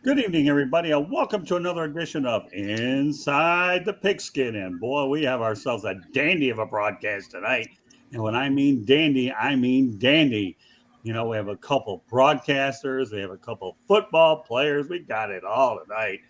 Good evening, everybody, and welcome to another edition of Inside the Pigskin. And boy, we have ourselves a dandy of a broadcast tonight. And when I mean dandy, I mean dandy. You know, we have a couple broadcasters, we have a couple football players. We got it all tonight.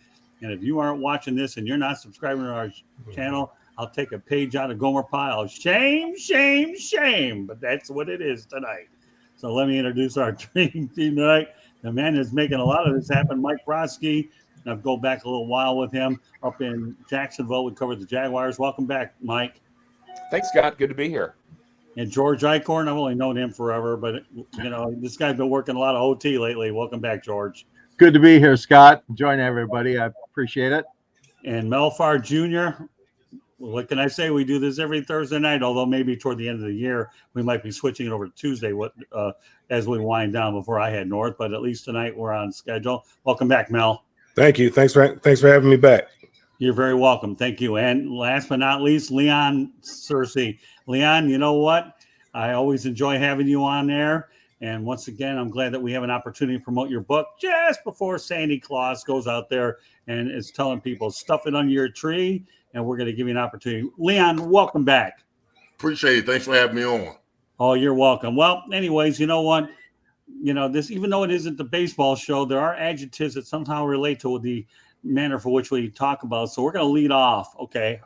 And if you aren't watching this and you're not subscribing to our channel, I'll take a page out of Gomer Pyle. Shame, shame, shame. But that's what it is tonight. So let me introduce our dream team tonight. The man that's making a lot of this happen, Mike Brodsky. I've go back a little while with him up in Jacksonville. We covered the Jaguars. Welcome back, Mike. Thanks, Scott. Good to be here. And George Icorn, I've only known him forever, but this guy's been working a lot of OT lately. Welcome back, George. Good to be here, Scott. Join everybody. I appreciate it. And Melfar Jr., what can I say? We do this every Thursday night, although maybe toward the end of the year, we might be switching it over to Tuesday as we wind down before I head north. But at least tonight we're on schedule. Welcome back, Mel. Thank you. Thanks for having me back. You're very welcome. Thank you. And last but not least, Leon Searcy. Leon, you know what? I always enjoy having you on there. And once again, I'm glad that we have an opportunity to promote your book just before Santa Claus goes out there and is telling people, stuff it under your tree, and we're going to give you an opportunity. Leon, welcome back. Appreciate it. Thanks for having me on. Oh, you're welcome. Well, anyways, you know what? This, even though it isn't the baseball show, there are adjectives that somehow relate to the manner for which we talk about. So we're going to lead off. Okay.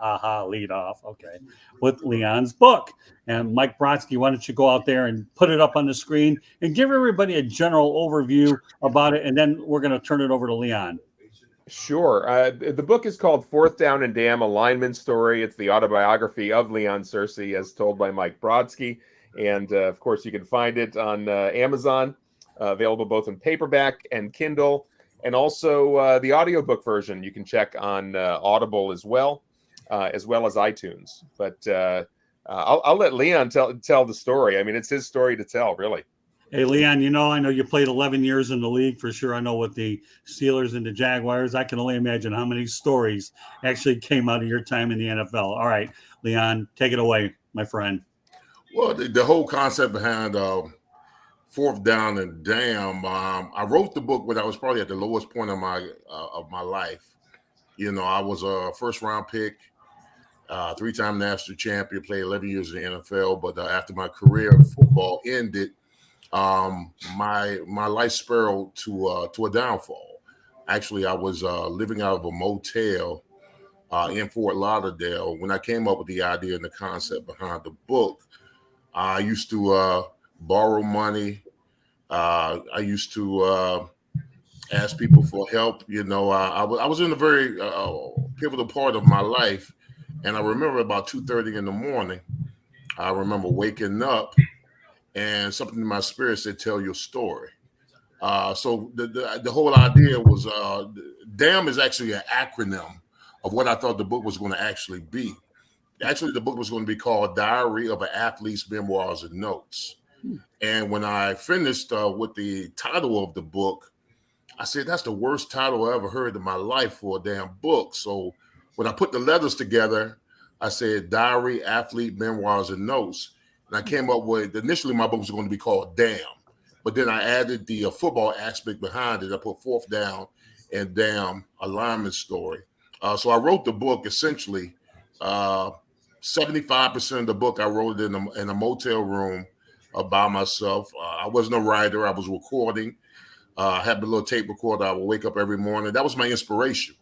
Lead off. Okay. With Leon's book. And Mike Brodsky, why don't you go out there and put it up on the screen and give everybody a general overview about it. And then we're going to turn it over to Leon. Sure. The book is called Fourth Down and Damn, a Lineman Story. It's the autobiography of Leon Searcy as told by Mike Brodsky. And, of course, you can find it on Amazon, available both in paperback and Kindle, and also the audiobook version you can check on Audible as well as iTunes. But I'll let Leon tell the story. I mean, it's his story to tell, really. Hey, Leon, I know you played 11 years in the league for sure. I know with the Steelers and the Jaguars, I can only imagine how many stories actually came out of your time in the NFL. All right, Leon, take it away, my friend. Well, the whole concept behind Fourth Down and Damn, I wrote the book when I was probably at the lowest point of my life. I was a first-round pick, three-time national champion, played 11 years in the NFL. But after my career in football ended, my life spiraled to a downfall. Actually, I was living out of a motel in Fort Lauderdale when I came up with the idea and the concept behind the book. I used to borrow money. I used to ask people for help. I was in a very pivotal part of my life, and I remember about 2:30 in the morning. I remember waking up, and something in my spirit said, "Tell your story." So the whole idea was, DAM is actually an acronym of what I thought the book was going to actually be. Actually, the book was going to be called Diary of an Athlete's Memoirs and Notes. And when I finished with the title of the book, I said, that's the worst title I ever heard in my life for a damn book. So when I put the letters together, I said Diary, Athlete, Memoirs, and Notes. And I came up with, initially my book was going to be called Damn. But then I added the football aspect behind it. I put Fourth Down and Damn, a lineman story. So I wrote the book essentially 75% of the book I wrote it in a motel room by myself. I wasn't a writer. I was recording. I had a little tape recorder. I would wake up every morning. That was my inspiration.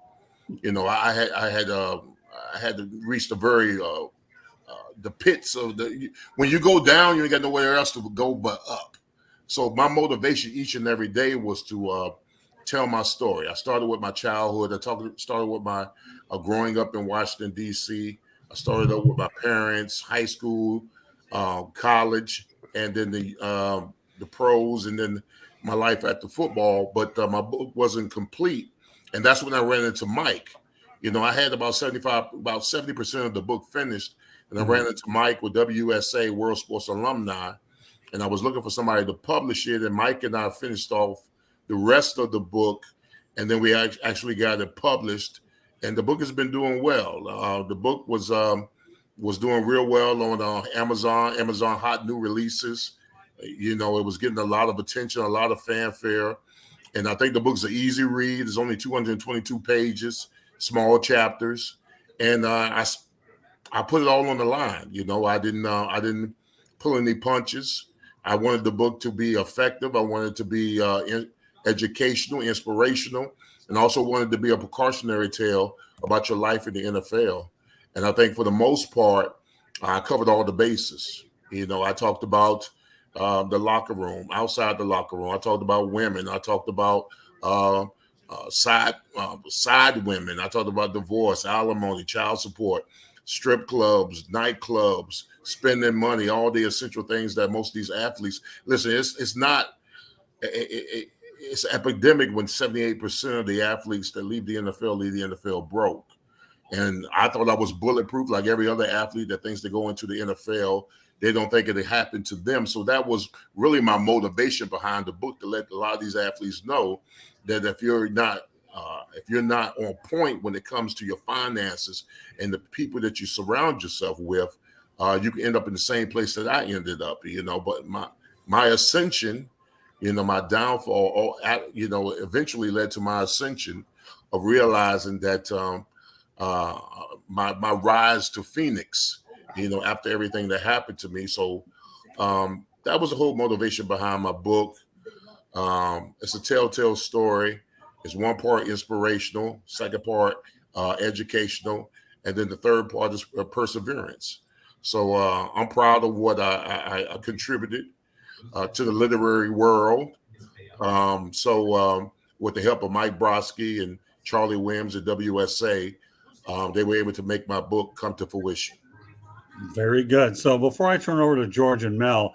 I had to reach the very the pits of the. When you go down, you ain't got nowhere else to go but up. So my motivation each and every day was to tell my story. I started with my childhood. I started with my growing up in Washington, D.C. I started up with my parents, high school, college, and then the pros, and then my life after football. But my book wasn't complete, and that's when I ran into Mike. I had about 70% of the book finished, and I ran into Mike with WSA, World Sports Alumni, and I was looking for somebody to publish it, and Mike and I finished off the rest of the book, and then we actually got it published. And the book has been doing well. The book was doing real well on Amazon hot new releases. It was getting a lot of attention, a lot of fanfare. And I think the book's an easy read. It's only 222 pages, small chapters, and I put it all on the line. I didn't pull any punches. I wanted the book to be effective. I wanted it to be educational, inspirational, and also wanted to be a precautionary tale about your life in the NFL. And I think for the most part, I covered all the bases. I talked about the locker room, outside the locker room. I talked about women. I talked about side women. I talked about divorce, alimony, child support, strip clubs, nightclubs, spending money, all the essential things that most of these athletes. Listen, it's not. It's an epidemic when 78% of the athletes that leave the NFL broke. And I thought I was bulletproof, like every other athlete that thinks they go into the NFL. They don't think it happened to them. So that was really my motivation behind the book, to let a lot of these athletes know that if you're not on point when it comes to your finances and the people that you surround yourself with, you can end up in the same place that I ended up. But my ascension, my downfall, eventually led to my ascension of realizing that my rise to Phoenix, after everything that happened to me. So that was the whole motivation behind my book. It's a telltale story. It's one part inspirational, second part educational, and then the third part is perseverance. So I'm proud of what I contributed to the literary world. With the help of Mike Brodsky and Charlie Williams at WSA, they were able to make my book come to fruition. Very good. So before I turn over to George and Mel,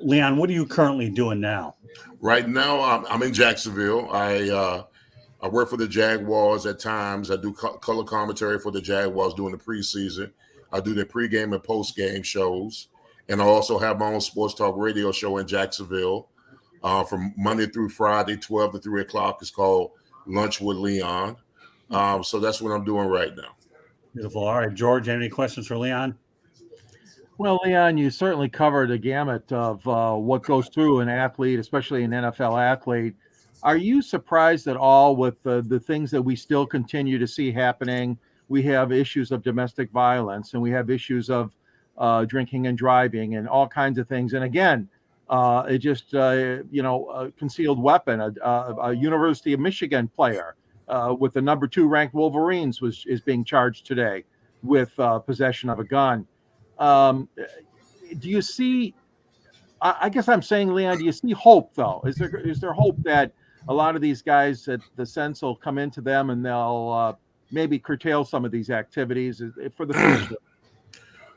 Leon, what are you currently doing now? Right now, I'm in Jacksonville. I work for the Jaguars at times. I do color commentary for the Jaguars during the preseason. I do the pregame and postgame shows. And I also have my own sports talk radio show in Jacksonville from Monday through Friday, 12 to 3 o'clock. It's called Lunch with Leon. So that's what I'm doing right now. Beautiful. All right, George, any questions for Leon? Well, Leon, you certainly covered a gamut of what goes through an athlete, especially an NFL athlete. Are you surprised at all with the things that we still continue to see happening? We have issues of domestic violence, and we have issues of drinking and driving and all kinds of things. And again, a concealed weapon, a University of Michigan player with the number 2 ranked Wolverines is being charged today with possession of a gun. Do you see, I guess I'm saying, Leon, do you see hope though? Is there hope that a lot of these guys, that the sense will come into them and they'll maybe curtail some of these activities for the future?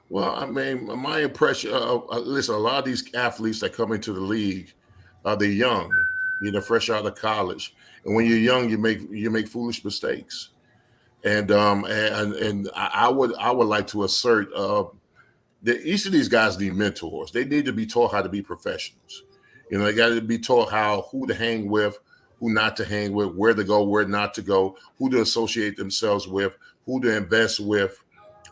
Well, I mean, my impression, listen, a lot of these athletes that come into the league, they're young, fresh out of college. And when you're young, you make foolish mistakes. And I would like to assert that each of these guys need mentors. They need to be taught how to be professionals. They got to be taught who to hang with, who not to hang with, where to go, where not to go, who to associate themselves with, who to invest with,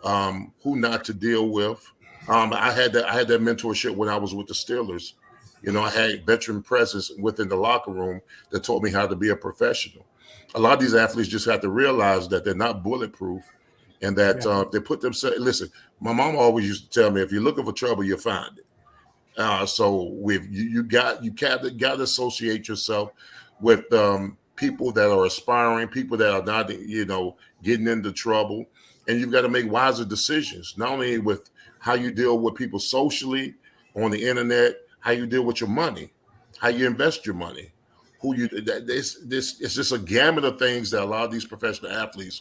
who not to deal with. I had that mentorship when I was with the Steelers. I had veteran presence within the locker room that taught me how to be a professional. A lot of these athletes just have to realize that they're not bulletproof, and that they put themselves. Listen, my mom always used to tell me, if you're looking for trouble, you'll find it. So with you got to associate yourself with people that are aspiring, people that are not getting into trouble, and you've got to make wiser decisions, not only with how you deal with people socially on the internet, how you deal with your money, how you invest your money, it's just a gamut of things that a lot of these professional athletes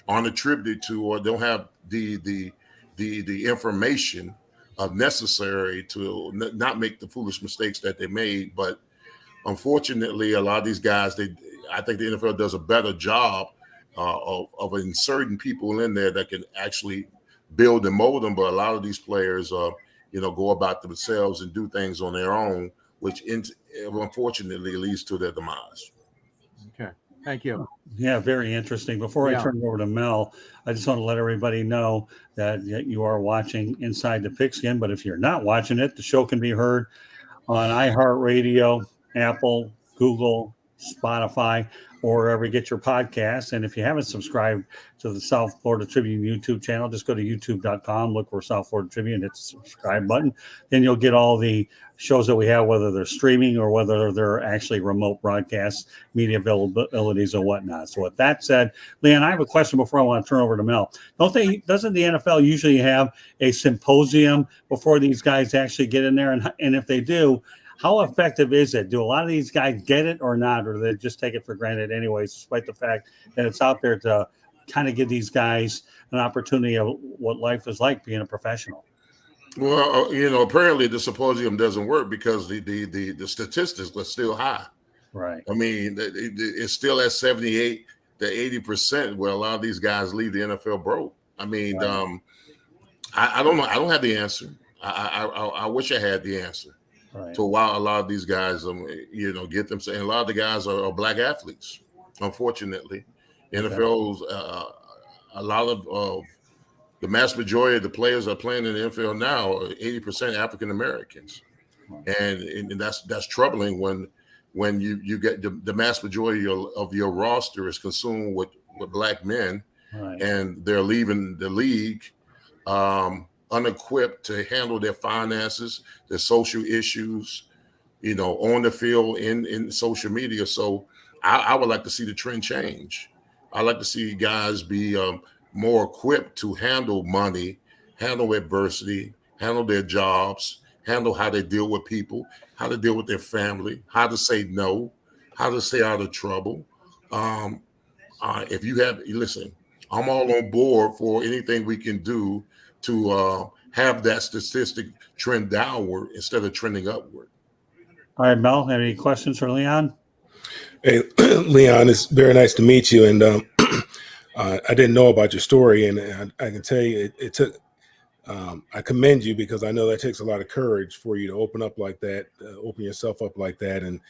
aren't attributed to, or don't have the information necessary to not make the foolish mistakes that they made. But unfortunately, a lot of these guys, I think the NFL does a better job of inserting people in there that can actually build and mold them. But a lot of these players, go about themselves and do things on their own, which unfortunately leads to their demise. Okay. Thank you. Yeah, very interesting. Before I turn it over to Mel, I just want to let everybody know that you are watching Inside the Pigskin. But if you're not watching it, the show can be heard on iHeartRadio, Apple, Google, Spotify, or wherever you get your podcasts. And if you haven't subscribed to the South Florida Tribune YouTube channel, just go to youtube.com, look for South Florida Tribune, hit the subscribe button. Then you'll get all the shows that we have, whether they're streaming or whether they're actually remote broadcasts, media availabilities and whatnot. So with that said, Leon, I have a question before I want to turn over to Mel. Doesn't the NFL usually have a symposium before these guys actually get in there? And if they do, how effective is it? Do a lot of these guys get it or not, or do they just take it for granted anyways, despite the fact that it's out there to kind of give these guys an opportunity of what life is like being a professional? Well, apparently the symposium doesn't work because the statistics are still high. Right. I mean, it's still at 78 to 80% where a lot of these guys leave the NFL broke. I mean, right. I don't know. I don't have the answer. I wish I had the answer. Right. To why a lot of these guys, get them. And a lot of the guys are black athletes. Unfortunately, NFL's a lot of the mass majority of the players that are playing in the NFL now are 80% African Americans, and that's troubling when you get the mass majority of your roster is consumed with black men, right. And they're leaving the league. Unequipped to handle their finances, their social issues, on the field, in social media. So I would like to see the trend change. I like to see guys be more equipped to handle money, handle adversity, handle their jobs, handle how they deal with people, how to deal with their family, how to say no, how to stay out of trouble. If you listen, I'm all on board for anything we can do to have that statistic trend downward instead of trending upward. All right, Mel, have any questions for Leon? Hey, Leon, it's very nice to meet you. And I didn't know about your story, and I can tell you it took I commend you because I know that takes a lot of courage for you to open up like that, open yourself up like that, and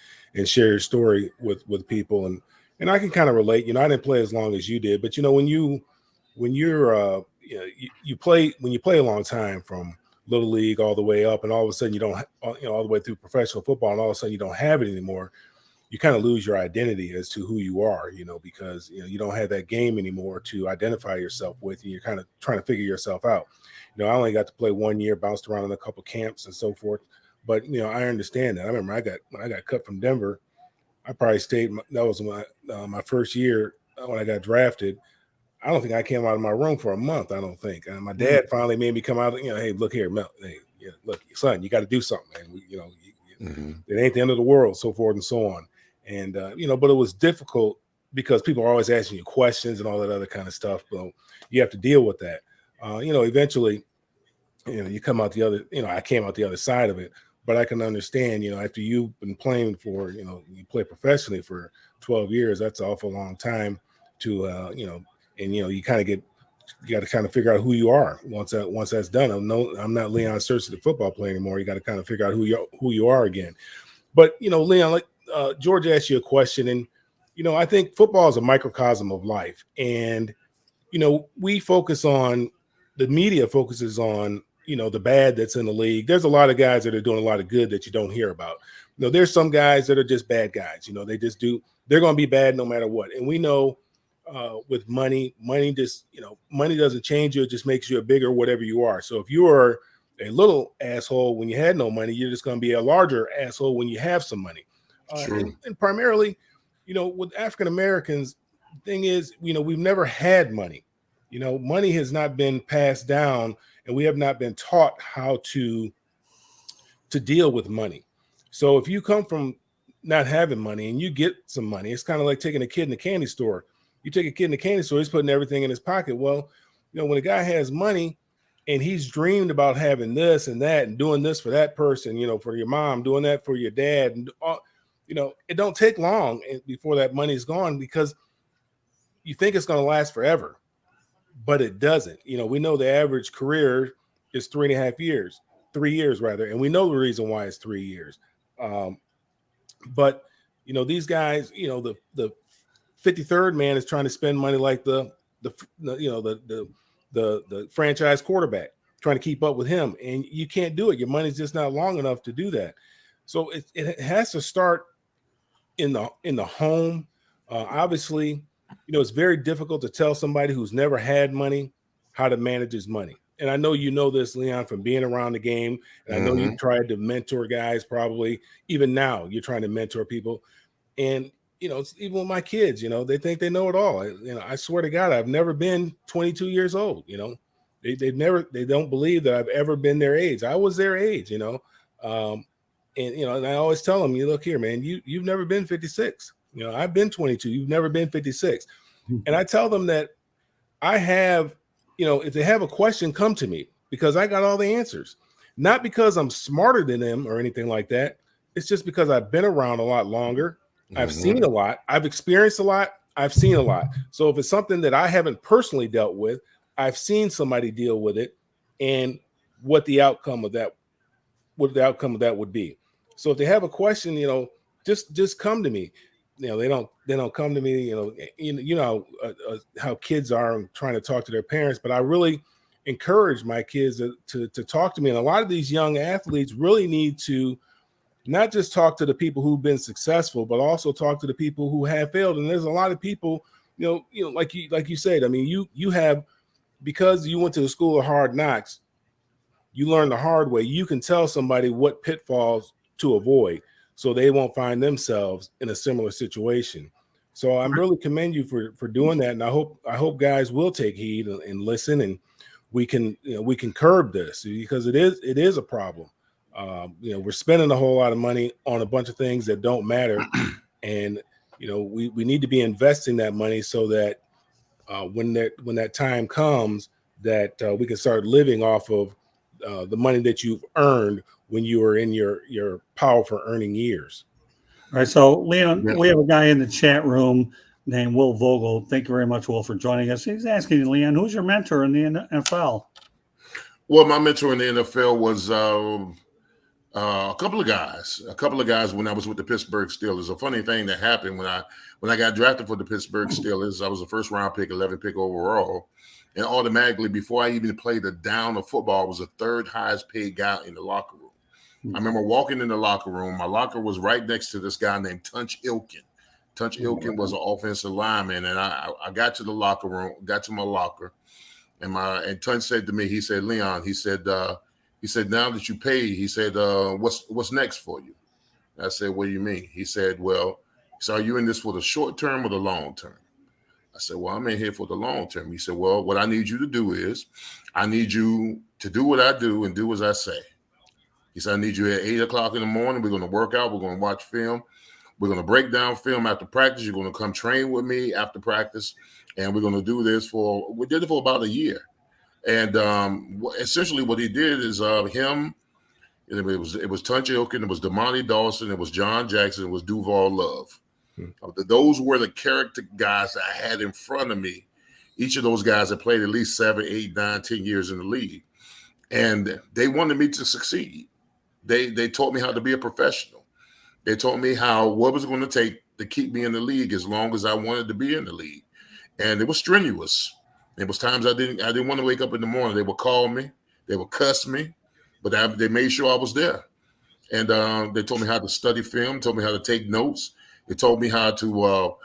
share your story with people. And I can kind of relate. I didn't play as long as you did, but when you play a long time from little league all the way up, and all of a sudden you don't, all the way through professional football, and all of a sudden you don't have it anymore. You kind of lose your identity as to who you are, because you don't have that game anymore to identify yourself with, and you're kind of trying to figure yourself out. I only got to play 1 year, bounced around in a couple camps and so forth, but I understand that. I remember when I got cut from Denver, I probably stayed. That was my first year when I got drafted. I don't think I came out of my room for a month. I don't think. My dad finally made me come out. Hey, look here, Mel. Hey, look, son, you got to do something, man. It ain't the end of the world, so forth and so on. And but it was difficult because people are always asking you questions and all that other kind of stuff. But you have to deal with that. Eventually, you come out the other. I came out the other side of it. But I can understand, after you've been playing for, you play professionally for 12 years. That's an awful long time to, and you kind of you got to kind of figure out who you are once that's done. I'm not Deion Sanders, the football player anymore. You got to kind of figure out who you are again. But Leon, like George asked you a question, and I think football is a microcosm of life, and we focus on, the media focuses on the bad that's in the league. There's a lot of guys that are doing a lot of good that you don't hear about. There's some guys that are just bad guys. They just they're going to be bad no matter what. And we know with money just, money doesn't change you. It just makes you a bigger whatever you are. So if you are a little asshole when you had no money, you're just going to be a larger asshole when you have some money. And primarily, with African Americans, the thing is, we've never had money. Money has not been passed down, and we have not been taught how to deal with money. So if you come from not having money and you get some money, it's kind of like taking a kid in the candy store. You take a kid in the candy store, he's putting everything in his pocket. Well, when a guy has money and he's dreamed about having this and that and doing this for that person, for your mom, doing that for your dad, and it don't take long before that money is gone, because you think it's going to last forever. But it doesn't. We know the average career is 3.5 years, 3 years rather, and we know the reason why it's 3 years. But these guys, the 53rd man is trying to spend money like the franchise quarterback, trying to keep up with him, and you can't do it. Your money's just not long enough to do that. So it has to start in the home. Obviously, it's very difficult to tell somebody who's never had money how to manage his money. And I know you know this, Leon, from being around the game. And I know you've tried to mentor guys, probably even now you're trying to mentor people. And it's even with my kids, they think they know it all. I swear to God, I've never been 22 years old. They don't believe that I've ever been their age. I was their age, and I always tell them, you look here, man, you've never been 56. I've been 22. You've never been 56. And I tell them that I have, if they have a question, come to me because I got all the answers, not because I'm smarter than them or anything like that. It's just because I've been around a lot longer. I've seen a lot. I've experienced a lot. I've seen a lot. So if it's something that I haven't personally dealt with, I've seen somebody deal with it and what the outcome of that would be. So if they have a question, just come to me. They don't come to me, how kids are trying to talk to their parents, but I really encourage my kids to talk to me. And a lot of these young athletes really need to not just talk to the people who've been successful, but also talk to the people who have failed. And there's a lot of people, like you said, I mean, you have, because you went to the school of hard knocks, you learn the hard way. You can tell somebody what pitfalls to avoid so they won't find themselves in a similar situation. So I'm really commend you for doing that. And I hope guys will take heed and listen, and we can curb this because it is a problem. We're spending a whole lot of money on a bunch of things that don't matter. And, we need to be investing that money so that when that time comes that we can start living off of the money that you've earned when you were in your powerful earning years. All right. So, Leon, we have a guy in the chat room named Will Vogel. Thank you very much, Will, for joining us. He's asking, Leon, who's your mentor in the NFL? Well, my mentor in the NFL was a couple of guys when I was with the Pittsburgh Steelers. A funny thing that happened when I got drafted for the Pittsburgh Steelers, I was a first round pick, 11th pick overall. And automatically, before I even played a down of football, I was the third highest paid guy in the locker room. I remember walking in the locker room. My locker was right next to this guy named Tunch Ilkin. Tunch Ilkin was an offensive lineman. And I got to the locker room, got to my locker. And Tunch said to me, he said, Leon, he said, now that you paid, he said, what's next for you? I said, what do you mean? He said, well, so are you in this for the short term or the long term? I said, well, I'm in here for the long term. He said, well, what I need you to do is I need you to do what I do and do as I say. He said, I need you at 8 o'clock in the morning. We're going to work out. We're going to watch film. We're going to break down film after practice. You're going to come train with me after practice. And we're going to do this we did it for about a year. And essentially what he did is him, it was Tunch Ilkin, it was Damani Dawson, it was John Jackson, it was Duval Love. Those were the character guys that I had in front of me. Each of those guys had played at least 7, 8, 9, 10 years in the league. And they wanted me to succeed. They taught me how to be a professional. They taught me what was going to take to keep me in the league as long as I wanted to be in the league. And it was strenuous. There was times I didn't want to wake up in the morning. They would call me, they would cuss me, but they made sure I was there. And they told me how to study film, told me how to take notes. They told me how to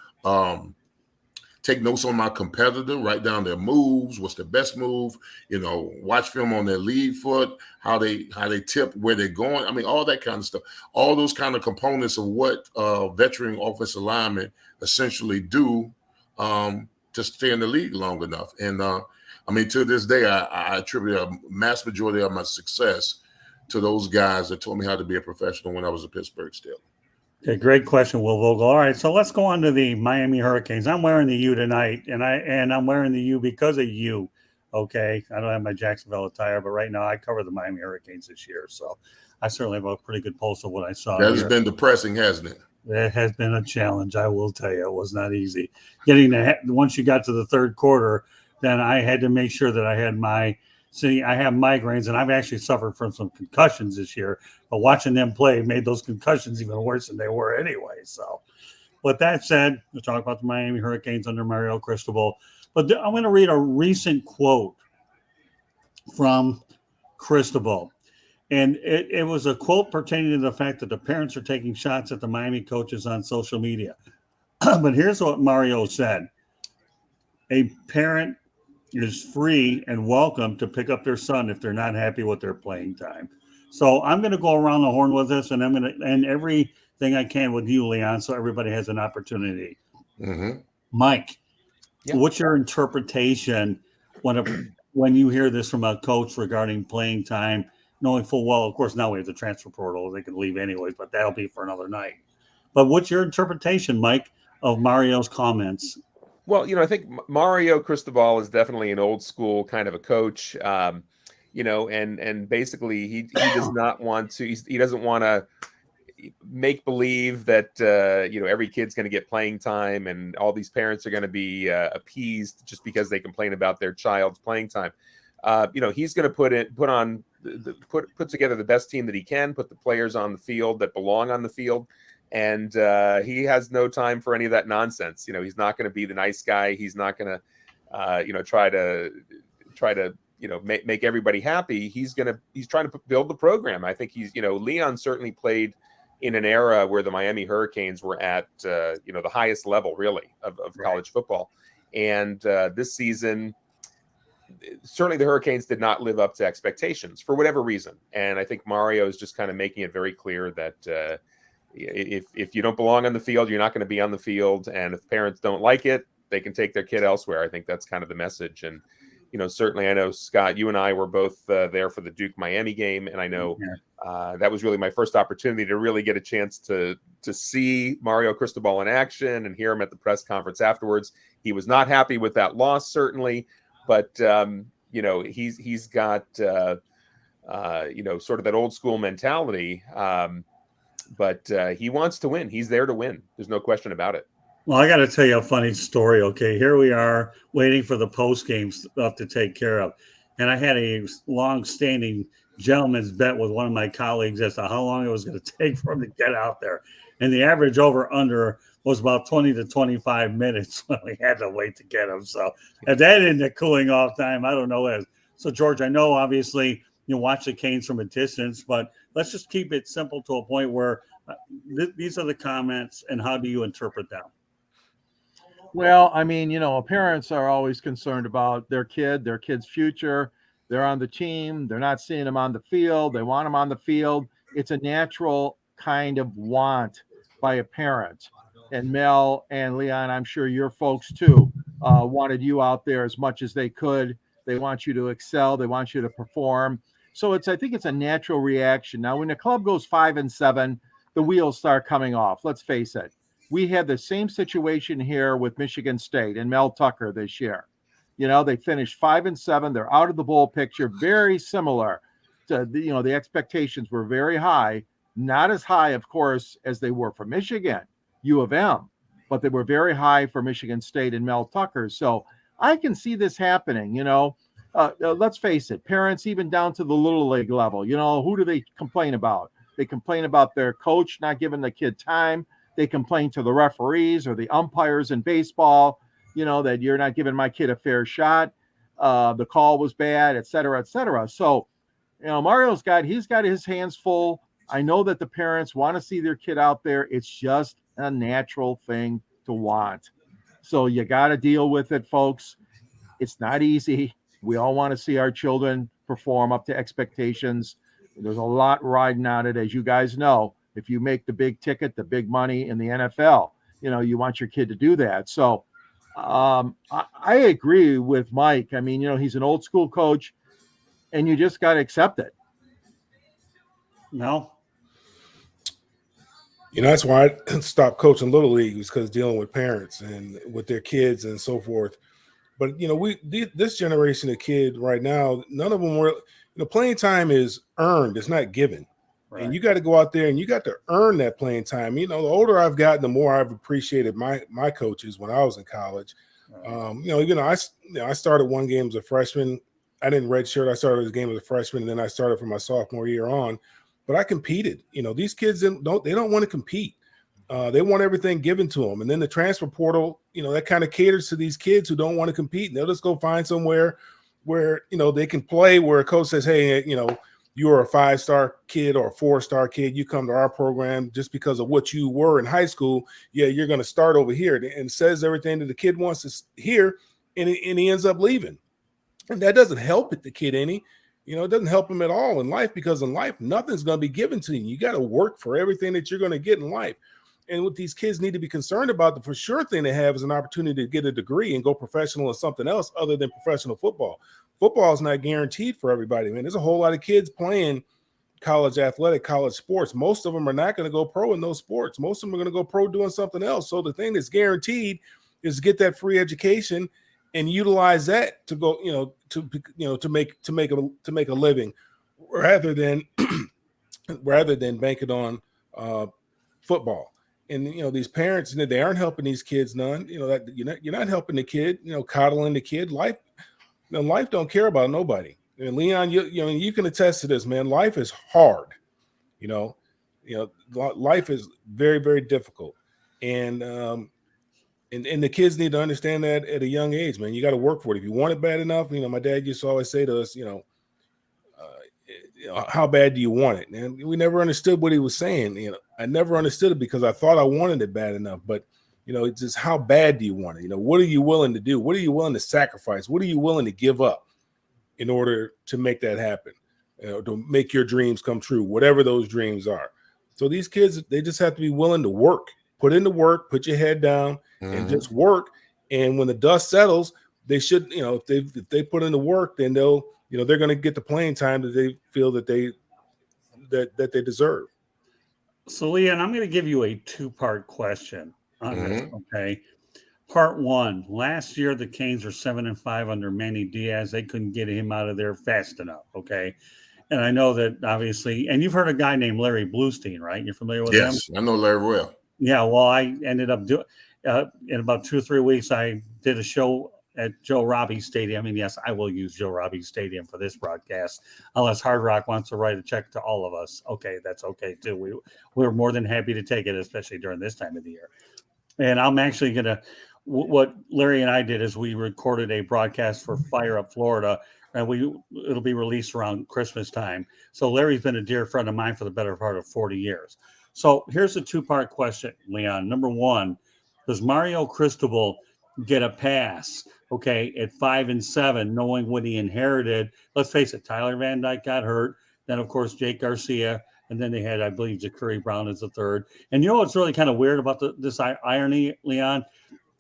take notes on my competitor, write down their moves, what's the best move, watch film on their lead foot, how they tip, where they're going. I mean, all that kind of stuff. All those kind of components of what veteran offensive linemen essentially do to stay in the league long enough. And to this day, I attribute a mass majority of my success to those guys that taught me how to be a professional when I was a Pittsburgh Steeler. Okay, great question, Will Vogel. All right, so let's go on to the Miami Hurricanes. I'm wearing the U tonight, and I'm wearing the U because of you. Okay, I don't have my Jacksonville attire, but right now I cover the Miami Hurricanes this year, so I certainly have a pretty good pulse of what I saw. That has been depressing, hasn't it? It has been a challenge, I will tell you. It was not easy. Once you got to the third quarter, then I had to make sure that I had I have migraines, and I've actually suffered from some concussions this year. But watching them play made those concussions even worse than they were anyway. So, with that said, we'll talk about the Miami Hurricanes under Mario Cristobal. But I'm going to read a recent quote from Cristobal. And it was a quote pertaining to the fact that the parents are taking shots at the Miami coaches on social media. But here's what Mario said: a parent is free and welcome to pick up their son if they're not happy with their playing time. So I'm going to go around the horn with this, and I'm going to end everything I can with you, Leon, so everybody has an opportunity. Mm-hmm. Mike, Yeah. what's your interpretation when you hear this from a coach regarding playing time, knowing full well, of course, now we have the transfer portal, they can leave anyways, but that'll be for another night. But what's your interpretation, Mike, of Mario's comments? Well, I think Mario Cristobal is definitely an old school kind of a coach, and basically he does not want to, he doesn't want to make believe that, every kid's going to get playing time and all these parents are going to be appeased just because they complain about their child's playing time. He's going to put together the best team that he can, put the players on the field that belong on the field. And he has no time for any of that nonsense. He's not going to be the nice guy. He's not going to, try to, make everybody happy. He's trying to build the program. I think Leon certainly played in an era where the Miami Hurricanes were at, the highest level really of college football. And this season, certainly the Hurricanes did not live up to expectations for whatever reason. And I think Mario is just kind of making it very clear that, if you don't belong on the field, you're not going to be on the field. And if parents don't like it, they can take their kid elsewhere. I think that's kind of the message. And, certainly I know, Scott, you and I were both there for the Duke Miami game. And I know that was really my first opportunity to really get a chance to see Mario Cristobal in action and hear him at the press conference afterwards. He was not happy with that loss, certainly. But, he's got, sort of that old school mentality. But he wants to win. He's there to win. There's no question about it. Well, I got to tell you a funny story. Okay, here we are waiting for the post-game stuff to take care of. And I had a long-standing gentleman's bet with one of my colleagues as to how long it was going to take for him to get out there. And the average over-under was about 20 to 25 minutes when we had to wait to get him. So if that isn't a cooling off time, I don't know what is. So, George, I know obviously you watch the Canes from a distance, but let's just keep it simple to a point where these are the comments, and how do you interpret them? Well, I mean, parents are always concerned about their kid's future. They're on the team. They're not seeing them on the field. They want them on the field. It's a natural kind of want by a parent. And Mel and Leon, I'm sure your folks too, wanted you out there as much as they could. They want you to excel. They want you to perform. So I think it's a natural reaction. Now, when the club goes 5-7, the wheels start coming off. Let's face it. We had the same situation here with Michigan State and Mel Tucker this year. They finished 5-7. They're out of the bowl picture. Very similar to the expectations were very high. Not as high, of course, as they were for Michigan, U of M, but they were very high for Michigan State and Mel Tucker. So I can see this happening. Let's face it, parents, even down to the little league level, who do they complain about? They complain about their coach not giving the kid time. They complain to the referees or the umpires in baseball, that you're not giving my kid a fair shot. The call was bad, et cetera, et cetera. So, Mario's got his hands full. I know that the parents want to see their kid out there. It's just a natural thing to want. So you got to deal with it, folks. It's not easy. We all want to see our children perform up to expectations. There's a lot riding on it, as you guys know. If you make the big ticket, the big money in the NFL, you want your kid to do that. So I agree with Mike. I mean, he's an old school coach, and you just got to accept it. No. That's why I stopped coaching Little League, was because dealing with parents and with their kids and so forth. But, this generation of kid right now, none of them were, playing time is earned. It's not given. Right. And you got to go out there and you got to earn that playing time. The older I've gotten, the more I've appreciated my coaches when I was in college. Right. I started one game as a freshman. I didn't redshirt. I started a game as a freshman, and then I started for my sophomore year on. But I competed. These kids don't want to compete. They want everything given to them. And then the transfer portal, that kind of caters to these kids who don't want to compete. And they'll just go find somewhere where, they can play, where a coach says, hey, you're a 5-star kid or a 4-star kid, you come to our program just because of what you were in high school. Yeah, you're going to start over here, and says everything that the kid wants to hear, and he ends up leaving. And that doesn't help the kid any. It doesn't help him at all in life, because in life, nothing's going to be given to you. You got to work for everything that you're going to get in life. And what these kids need to be concerned about, the for sure thing they have is an opportunity to get a degree and go professional in something else other than professional football. Football is not guaranteed for everybody, man. There's a whole lot of kids playing college athletic, college sports. Most of them are not going to go pro in those sports. Most of them are going to go pro doing something else. So the thing that's guaranteed is get that free education and utilize that to go, to make a living, rather than bank it on football. And these parents, they aren't helping these kids none. That you're not helping the kid. Coddling the kid. Life don't care about nobody. And Leon, you can attest to this, man. Life is hard. Life is very, very difficult, and the kids need to understand that at a young age, man. You got to work for it. If you want it bad enough, my dad used to always say to us, how bad do you want it? And we never understood what he was saying. I never understood it because I thought I wanted it bad enough. But it's just, how bad do you want it? What are you willing to do? What are you willing to sacrifice? What are you willing to give up in order to make that happen? To make your dreams come true, whatever those dreams are. So these kids, they just have to be willing to work. Put in the work, put your head down, and just work. And when the dust settles, they should, if they put in the work, then they'll, they're going to get the playing time that they feel that they deserve. So, Leon, I'm going to give you a 2-part question on this. Okay. Part 1, last year the Canes were 7-5 under Manny Diaz. They couldn't get him out of there fast enough. Okay. And I know that obviously, and you've heard a guy named Larry Bluestein, right? You're familiar with him? Yes, I know Larry well. Yeah, well, I ended up doing in about 2 or 3 weeks. I did a show at Joe Robbie Stadium, and yes, I will use Joe Robbie Stadium for this broadcast, unless Hard Rock wants to write a check to all of us. Okay, that's okay too. We're more than happy to take it, especially during this time of the year. And I'm actually gonna. What Larry and I did is we recorded a broadcast for Fire Up Florida, and it'll be released around Christmas time. So Larry's been a dear friend of mine for the better part of 40 years. So here's a 2-part question, Leon. Number 1, does Mario Cristobal get a pass, okay, at 5-7, knowing what he inherited? Let's face it, Tyler Van Dyke got hurt. Then, of course, Jake Garcia. And then they had, I believe, Ja'Cory Brown as the third. And what's really kind of weird about this irony, Leon,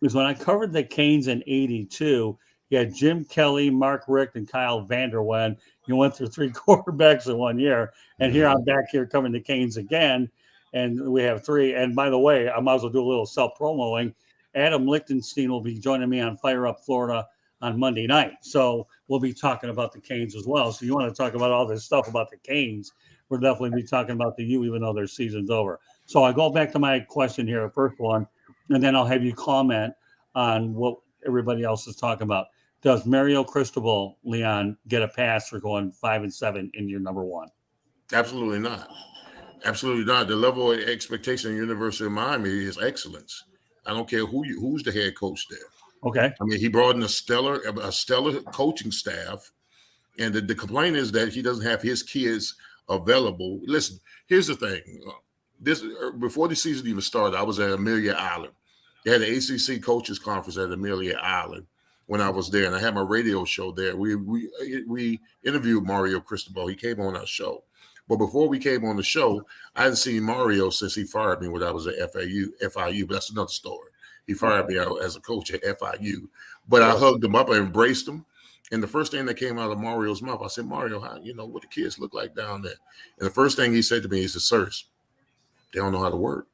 is when I covered the Canes in 82, you had Jim Kelly, Mark Richt, and Kyle Vanderwen. You went through 3 quarterbacks in 1 year. And here I'm back here covering the Canes again. And we have 3. And by the way, I might as well do a little self-promoing. Adam Lichtenstein will be joining me on Fire Up Florida on Monday night. So we'll be talking about the Canes as well. So you want to talk about all this stuff about the Canes, we'll definitely be talking about the U, even though their season's over. So I go back to my question here, first one, and then I'll have you comment on what everybody else is talking about. Does Mario Cristobal, Leon, get a pass for going 5-7 in your number 1? Absolutely not. Absolutely not. The level of expectation at University of Miami is excellence. I don't care who's the head coach there. Okay. I mean, he brought in a stellar coaching staff, and the complaint is that he doesn't have his kids available. Listen, here's the thing. Before the season even started, I was at Amelia Island. They had an ACC coaches conference at Amelia Island when I was there, and I had my radio show there. We interviewed Mario Cristobal. He came on our show. But before we came on the show, I hadn't seen Mario since he fired me when I was at FIU, but that's another story. He fired me out as a coach at FIU. But I hugged him up, I embraced him. And the first thing that came out of Mario's mouth, I said, Mario, what the kids look like down there? And the first thing he said to me, he said, Searcy, they don't know how to work.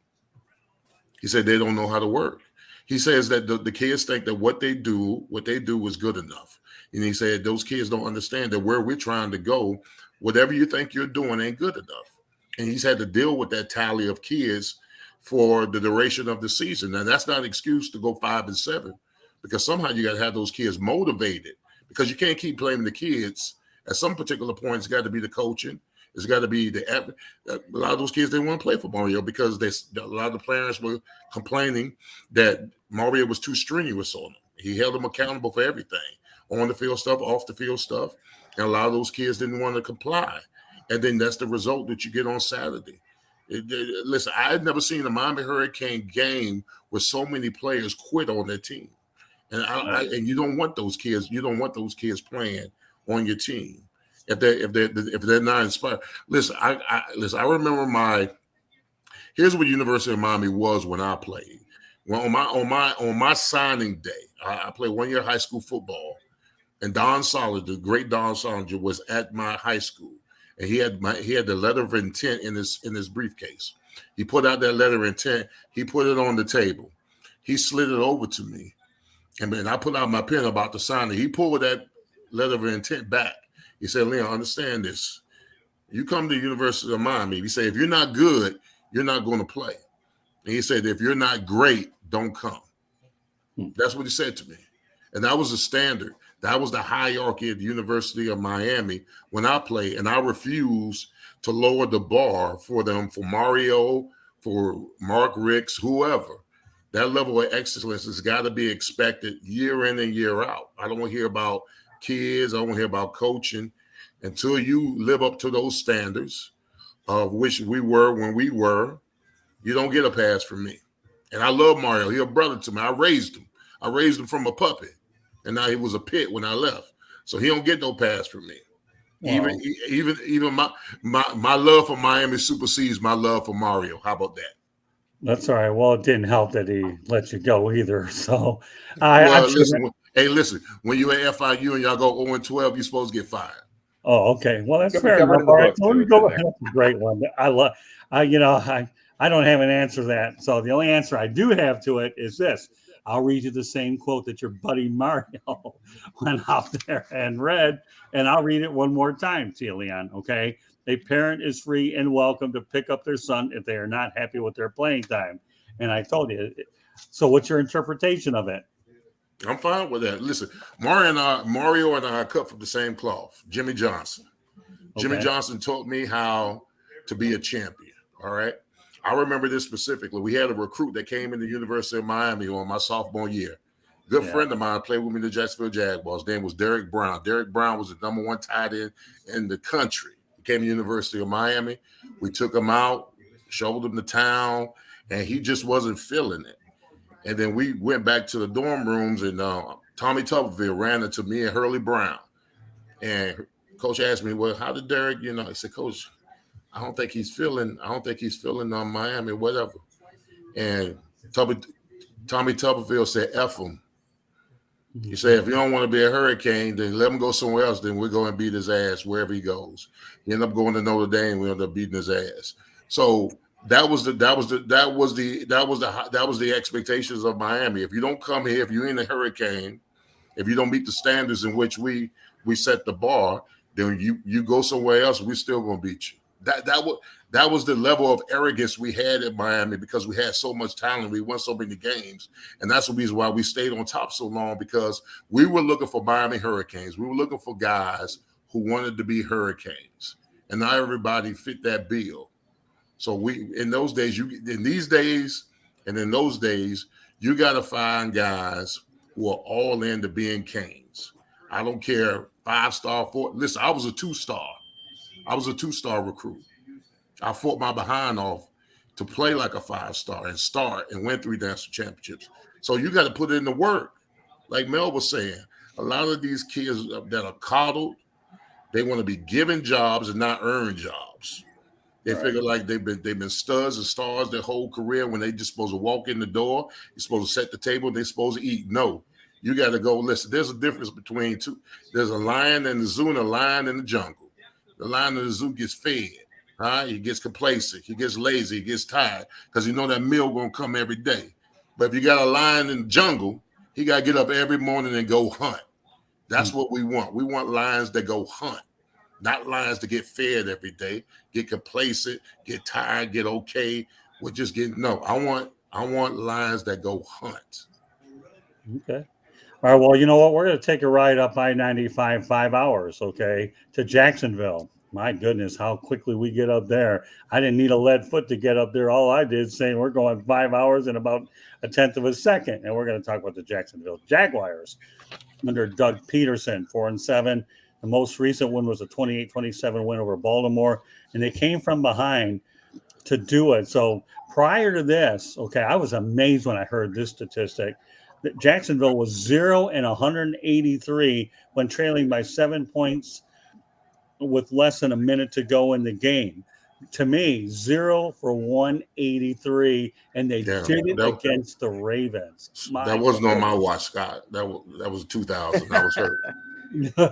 He said, they don't know how to work. He says that the kids think that what they do is good enough. And he said, those kids don't understand that where we're trying to go, whatever you think you're doing ain't good enough. And he's had to deal with that tally of kids for the duration of the season. Now, that's not an excuse to go 5-7, because somehow you got to have those kids motivated, because you can't keep blaming the kids. At some particular point, it's got to be the coaching. It's got to be a lot of those kids didn't want to play for Mario because a lot of the players were complaining that Mario was too strenuous on them. He held them accountable for everything, on the field stuff, off the field stuff. And a lot of those kids didn't want to comply. and then that's the result that you get on Saturday. Listen, I had never seen a Miami Hurricane game where so many players quit on their team, and and you don't want those kids. You don't want those kids playing on your team if they're not inspired. Listen, I remember here's what University of Miami was when I played. Well, on my signing day, I played 1 year high school football, and Don Solinger, the great Don Solinger, was at my high school, and he had the letter of intent in his briefcase. He put out that letter of intent. He put it on the table. He slid it over to me, and then I put out my pen about to sign it. He pulled that letter of intent back. He said, "Leon, understand this. You come to the University of Miami." He said, "If you're not good, you're not going to play." And he said, "If you're not great, don't come." That's what he said to me. And that was the standard. That was the hierarchy at the University of Miami when I played. And I refused to lower the bar for them, for Mario, for Mark Ricks, whoever. That level of excellence has got to be expected year in and year out. I don't want to hear about kids. I don't want to hear about coaching until you live up to those standards of which we were when we were. You don't get a pass from me. And I love Mario. He's a brother to me. I raised him. I raised him from a puppy. And now he was a pit when I left. So he don't get no pass from me. Wow. Even my love for Miami supersedes my love for Mario. How about that? That's all right. Well, it didn't help that he let you go either. So listen, when you at FIU and y'all go 0-12, you're supposed to get fired. Oh, okay. Well, that's fair enough. All right, so let me go. That's a great one. I don't have an answer to that. So the only answer I do have to it is this. I'll read you the same quote that your buddy Mario went out there and read, and I'll read it one more time to you, Leon, okay? A parent is free and welcome to pick up their son if they are not happy with their playing time. And I told you. So what's your interpretation of it? I'm fine with that. Listen, Mario and I are cut from the same cloth. Jimmy Johnson. Okay. Jimmy Johnson taught me how to be a champion, all right? I remember this specifically. We had a recruit that came into the University of Miami on my sophomore year. Good friend of mine played with me in the Jacksonville Jaguars. His name was Derek Brown. Derek Brown was the #1 tight end in the country. He came to the University of Miami. We took him out, showed him the town, and he just wasn't feeling it. And then we went back to the dorm rooms, and Tommy Tuberville ran into me and Hurley Brown. And Coach asked me, "Well, how did Derek?" I said, "Coach, I don't think he's feeling Miami, whatever." And Tommy Tuberville said, "F him." He said, "If you don't want to be a Hurricane, then let him go somewhere else. Then we're going to beat his ass wherever he goes." He ended up going to Notre Dame. We ended up beating his ass. So that was the expectations of Miami. If you don't come here, if you're in a Hurricane, if you don't meet the standards in which we set the bar, then you go somewhere else. We're still going to beat you. That was the level of arrogance we had at Miami because we had so much talent. We won so many games. And that's the reason why we stayed on top so long, because we were looking for Miami Hurricanes. We were looking for guys who wanted to be Hurricanes. And not everybody fit that bill. So in those days, you got to find guys who are all into being Canes. I don't care, 5-star, 4. Listen, I was a 2-star. I was a 2-star recruit. I fought my behind off to play like a 5-star and start and win 3 national championships. So you got to put in the work. Like Mel was saying, a lot of these kids that are coddled, they want to be given jobs and not earn jobs. They figure like they've been studs and stars their whole career when they just supposed to walk in the door. You're supposed to set the table. They're supposed to eat. No, you got to go. Listen, there's a difference between two. There's a lion in the zoo and a lion in the jungle. The lion in the zoo gets fed. Right? He gets complacent. He gets lazy. He gets tired because he know that meal going to come every day. But if you got a lion in the jungle, he got to get up every morning and go hunt. That's what we want. We want lions that go hunt. Not lions to get fed every day, get complacent, get tired, get okay. We're just getting I want lions that go hunt. Okay. All right. Well, you know what? We're going to take a ride up I-95 5 hours, okay, to Jacksonville. My goodness, how quickly we get up there. I didn't need a lead foot to get up there. All I did is say we're going 5 hours in about a tenth of a second. And we're going to talk about the Jacksonville Jaguars under Doug Peterson, 4-7. The most recent one was a 28-27 win over Baltimore, and they came from behind to do it. So prior to this, okay, I was amazed when I heard this statistic that Jacksonville was 0-183 when trailing by 7 points with less than a minute to go in the game. To me, 0-183, and they Yeah, did it that, against the Ravens. that wasn't on my watch, Scott. That was 2000. I was hurt.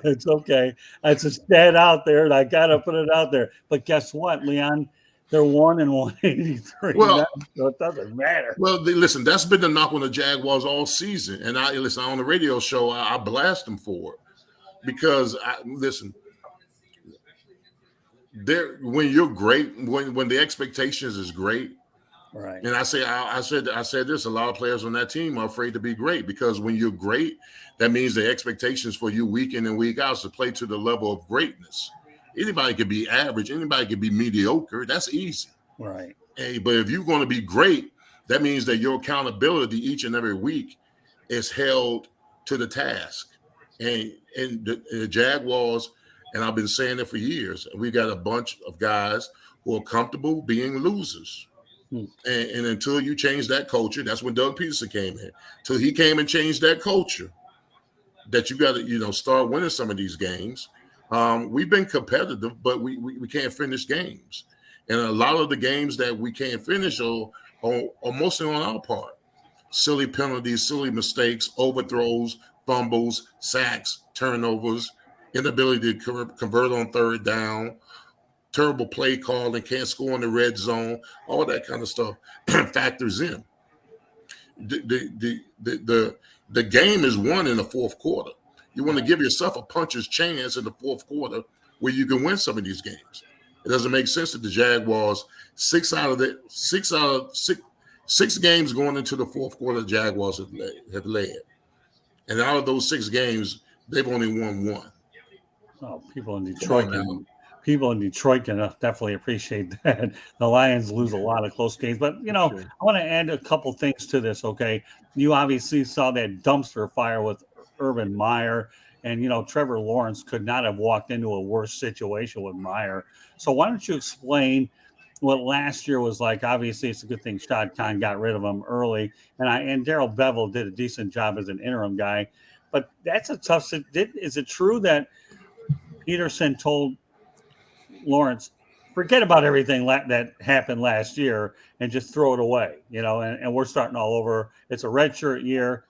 It's okay. It's a stat out there, and I got to put it out there. But guess what, Leon? They're 1-183. Well, So it doesn't matter. Well, listen, that's been the knock on the Jaguars all season. And I listen on the radio show, I blast them for it because when you're great, when the expectations is great, right? And I said this. A lot of players on that team are afraid to be great because when you're great, that means the expectations for you week in and week out is to play to the level of greatness. Anybody could be average. Anybody could be mediocre. That's easy. Right. Hey, but if you're going to be great, that means that your accountability each and every week is held to the task. And the Jaguars, and I've been saying it for years, we got a bunch of guys who are comfortable being losers. And until you change that culture, that's when Doug Peterson came in. Till he came and changed that culture, that you got to, start winning some of these games. We've been competitive, but we can't finish games. And a lot of the games that we can't finish are mostly on our part. Silly penalties, silly mistakes, overthrows, fumbles, sacks, turnovers, inability to convert on third down, terrible play calling, can't score in the red zone, all that kind of stuff factors in. The game is won in the fourth quarter. You want to give yourself a puncher's chance in the fourth quarter where you can win some of these games. It doesn't make sense that the Jaguars, six games going into the fourth quarter, the Jaguars have led. And out of those 6 games, they've only won 1. Oh, people in Detroit can definitely appreciate that. The Lions lose a lot of close games. But, I want to add a couple things to this, okay? You obviously saw that dumpster fire with Urban Meyer. And, Trevor Lawrence could not have walked into a worse situation with Meyer. So why don't you explain what last year was like? Obviously, it's a good thing Shad Khan got rid of him early. And Darrell Bevell did a decent job as an interim guy. But that's a tough – is it true that Peterson told Lawrence, forget about everything that happened last year and just throw it away, and we're starting all over. It's a redshirt year,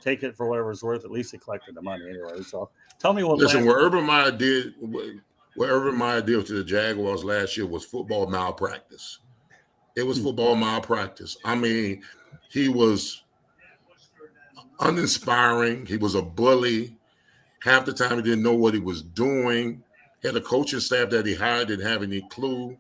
take it for whatever it's worth. At least he collected the money anyway. So tell me what. Listen, what Urban Meyer did to the Jaguars last year was football malpractice. It was football malpractice. I mean, he was uninspiring. He was a bully. Half the time he didn't know what he was doing. Had a coaching staff that he hired didn't have any clue.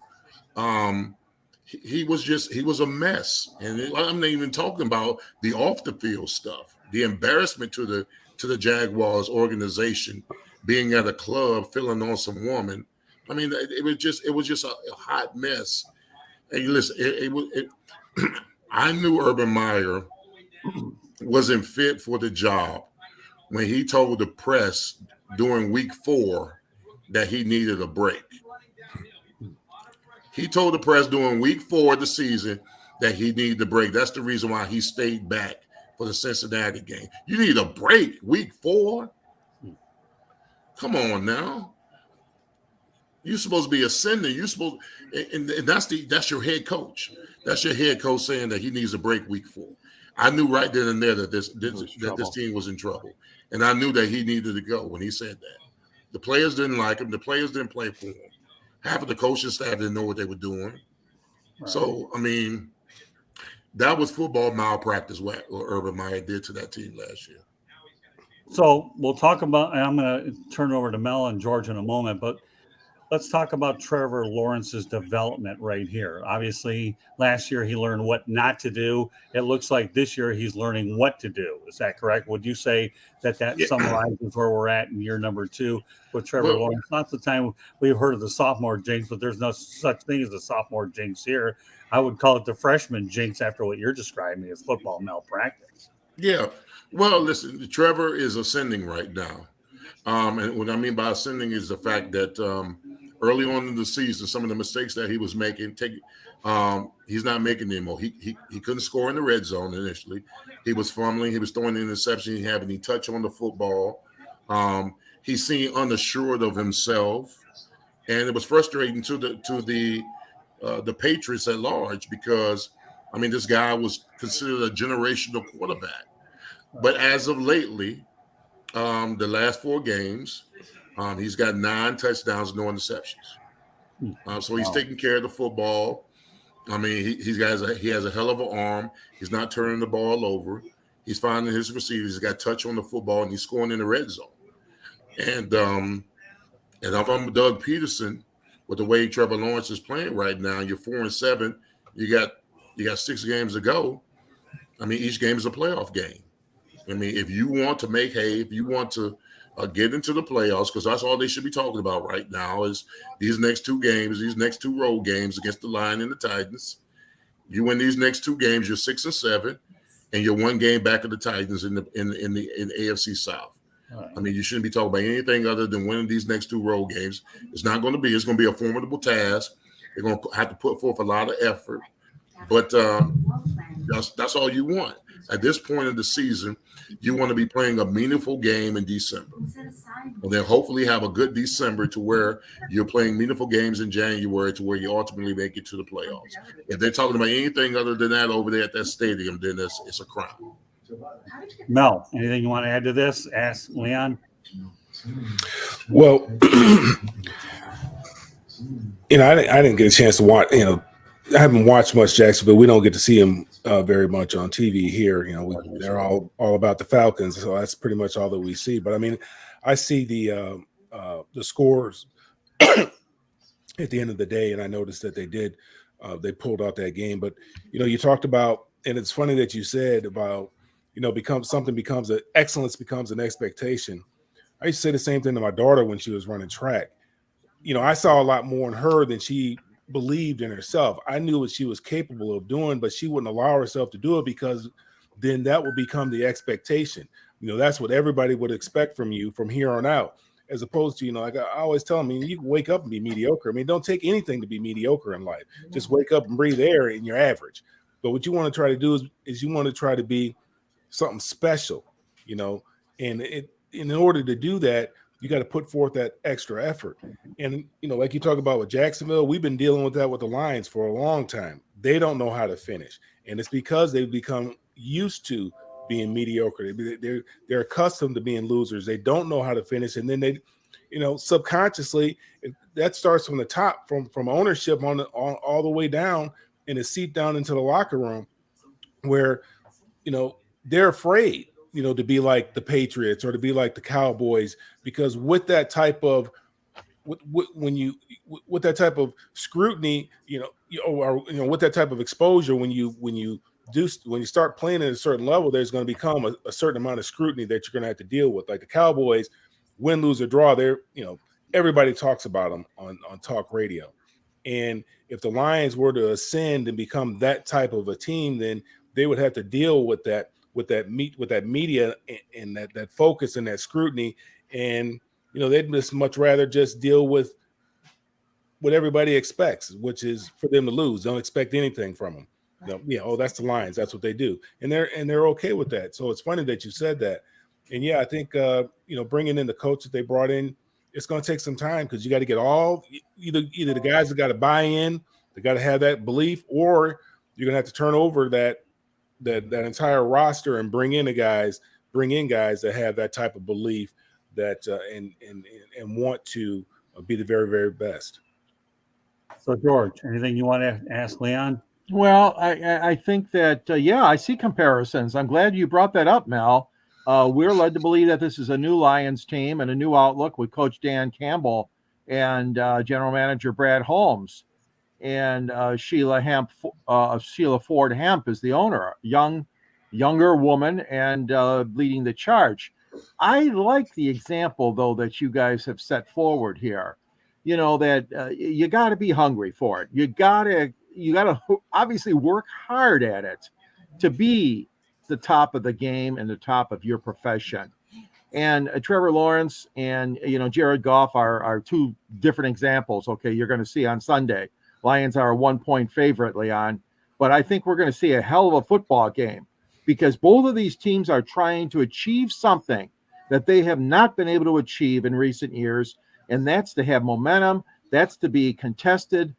He was a mess. And I'm not even talking about the off the field stuff, the embarrassment to the Jaguars organization, being at a club, filling on some woman. I mean, it was just a hot mess. And listen, I knew Urban Meyer wasn't fit for the job when he told the press during week 4 that he needed a break. He told the press during week 4 of the season that he needed a break. That's the reason why he stayed back for the Cincinnati game. You need a break week 4? Come on now. You're supposed to be ascending. And that's your head coach. That's your head coach saying that he needs a break week 4. I knew right then and there that this team was in trouble. And I knew that he needed to go when he said that. The players didn't like him. The players didn't play for him. Half of the coaching staff didn't know what they were doing. Right. So, I mean, that was football malpractice what Urban Meyer did to that team last year. So we'll talk about, and I'm going to turn it over to Mel and George in a moment, but let's talk about Trevor Lawrence's development right here. Obviously, last year he learned what not to do. It looks like this year he's learning what to do. Is that correct? Would you say that summarizes where we're at in year number 2 with Trevor Lawrence? Not the time we've heard of the sophomore jinx, but there's no such thing as a sophomore jinx here. I would call it the freshman jinx after what you're describing as football malpractice. Yeah. Well, listen, Trevor is ascending right now. And what I mean by ascending is the fact that early on in the season, some of the mistakes that he was making, he's not making anymore. He couldn't score in the red zone initially. He was fumbling. He was throwing an interception. He didn't have any touch on the football. He seemed unassured of himself, and it was frustrating to the Patriots at large because, I mean, this guy was considered a generational quarterback. But as of lately, the last 4 games, he's got 9 touchdowns, no interceptions. So he's taking care of the football. I mean, he has a hell of an arm. He's not turning the ball over. He's finding his receivers. He's got touch on the football, and he's scoring in the red zone. And if I'm Doug Peterson, with the way Trevor Lawrence is playing right now, you're 4-7. You got 6 games to go. I mean, each game is a playoff game. I mean, if you want to make hay, if you want to get into the playoffs, because that's all they should be talking about right now is these next 2 games, these next 2 road games against the Lions and the Titans. You win these next 2 games, you're 6-7, and you're 1 game back of the Titans in the AFC South. I mean, you shouldn't be talking about anything other than winning these next 2 road games. It's going to be a formidable task. They're going to have to put forth a lot of effort, but that's all you want. At this point of the season, you want to be playing a meaningful game in December. And then hopefully have a good December to where you're playing meaningful games in January to where you ultimately make it to the playoffs. If they're talking about anything other than that over there at that stadium, then it's a crime. Mel, anything you want to add to this? Ask Leon. Well, I didn't get a chance to watch. I haven't watched much Jacksonville. We don't get to see him very much on TV here. They're all about the Falcons, so that's pretty much all that we see. But I mean, I see the scores at the end of the day, and I noticed that they pulled out that game. But you talked about, and it's funny that you said about excellence becomes an expectation. I used to say the same thing to my daughter when she was running track. I saw a lot more in her than she believed in herself. I knew what she was capable of doing, but she wouldn't allow herself to do it because then that would become the expectation. That's what everybody would expect from you from here on out, as opposed to, like I always tell them, you can wake up and be mediocre. I mean, don't take anything to be mediocre in life. Just wake up and breathe air and you're average. But what you want to try to do is you want to try to be something special, and in order to do that, you got to put forth that extra effort. And, like you talk about with Jacksonville, we've been dealing with that with the Lions for a long time. They don't know how to finish. And it's because they've become used to being mediocre. They're accustomed to being losers. They don't know how to finish. And then they, subconsciously, that starts from the top, from ownership on all the way down, and it seep down into the locker room where, they're afraid, to be like the Patriots or to be like the Cowboys, because with that type of with that type of scrutiny, with that type of exposure, when you start playing at a certain level, there's going to become a certain amount of scrutiny that you're going to have to deal with. Like the Cowboys, win, lose, or draw, they're everybody talks about them on talk radio. And if the Lions were to ascend and become that type of a team, then they would have to deal with that media and that focus and that scrutiny. And they'd just much rather just deal with what everybody expects, which is for them to lose. Don't expect anything from them. That's the Lions. That's what they do, and they're okay with that. So it's funny that you said that. And yeah, I think bringing in the coach that they brought in, it's going to take some time because you got to get either the guys that got to buy in, they got to have that belief, or you're going to have to turn over that entire roster and bring in guys that have that type of belief that and want to be the very, very best. So George, anything you want to ask Leon? Well, I think that I see comparisons. I'm glad you brought that up, Mel. We're led to believe that this is a new Lions team and a new outlook with Coach Dan Campbell and General Manager Brad Holmes. And Sheila Ford Hemp is the owner, younger woman, and leading the charge. I like the example, though, that you guys have set forward here. That you got to be hungry for it. You got to obviously work hard at it to be the top of the game and the top of your profession. And Trevor Lawrence and Jared Goff are two different examples. Okay, you're going to see on Sunday. Lions are a 1-point favorite, Leon, but I think we're going to see a hell of a football game because both of these teams are trying to achieve something that they have not been able to achieve in recent years, and that's to have momentum, that's to be contested,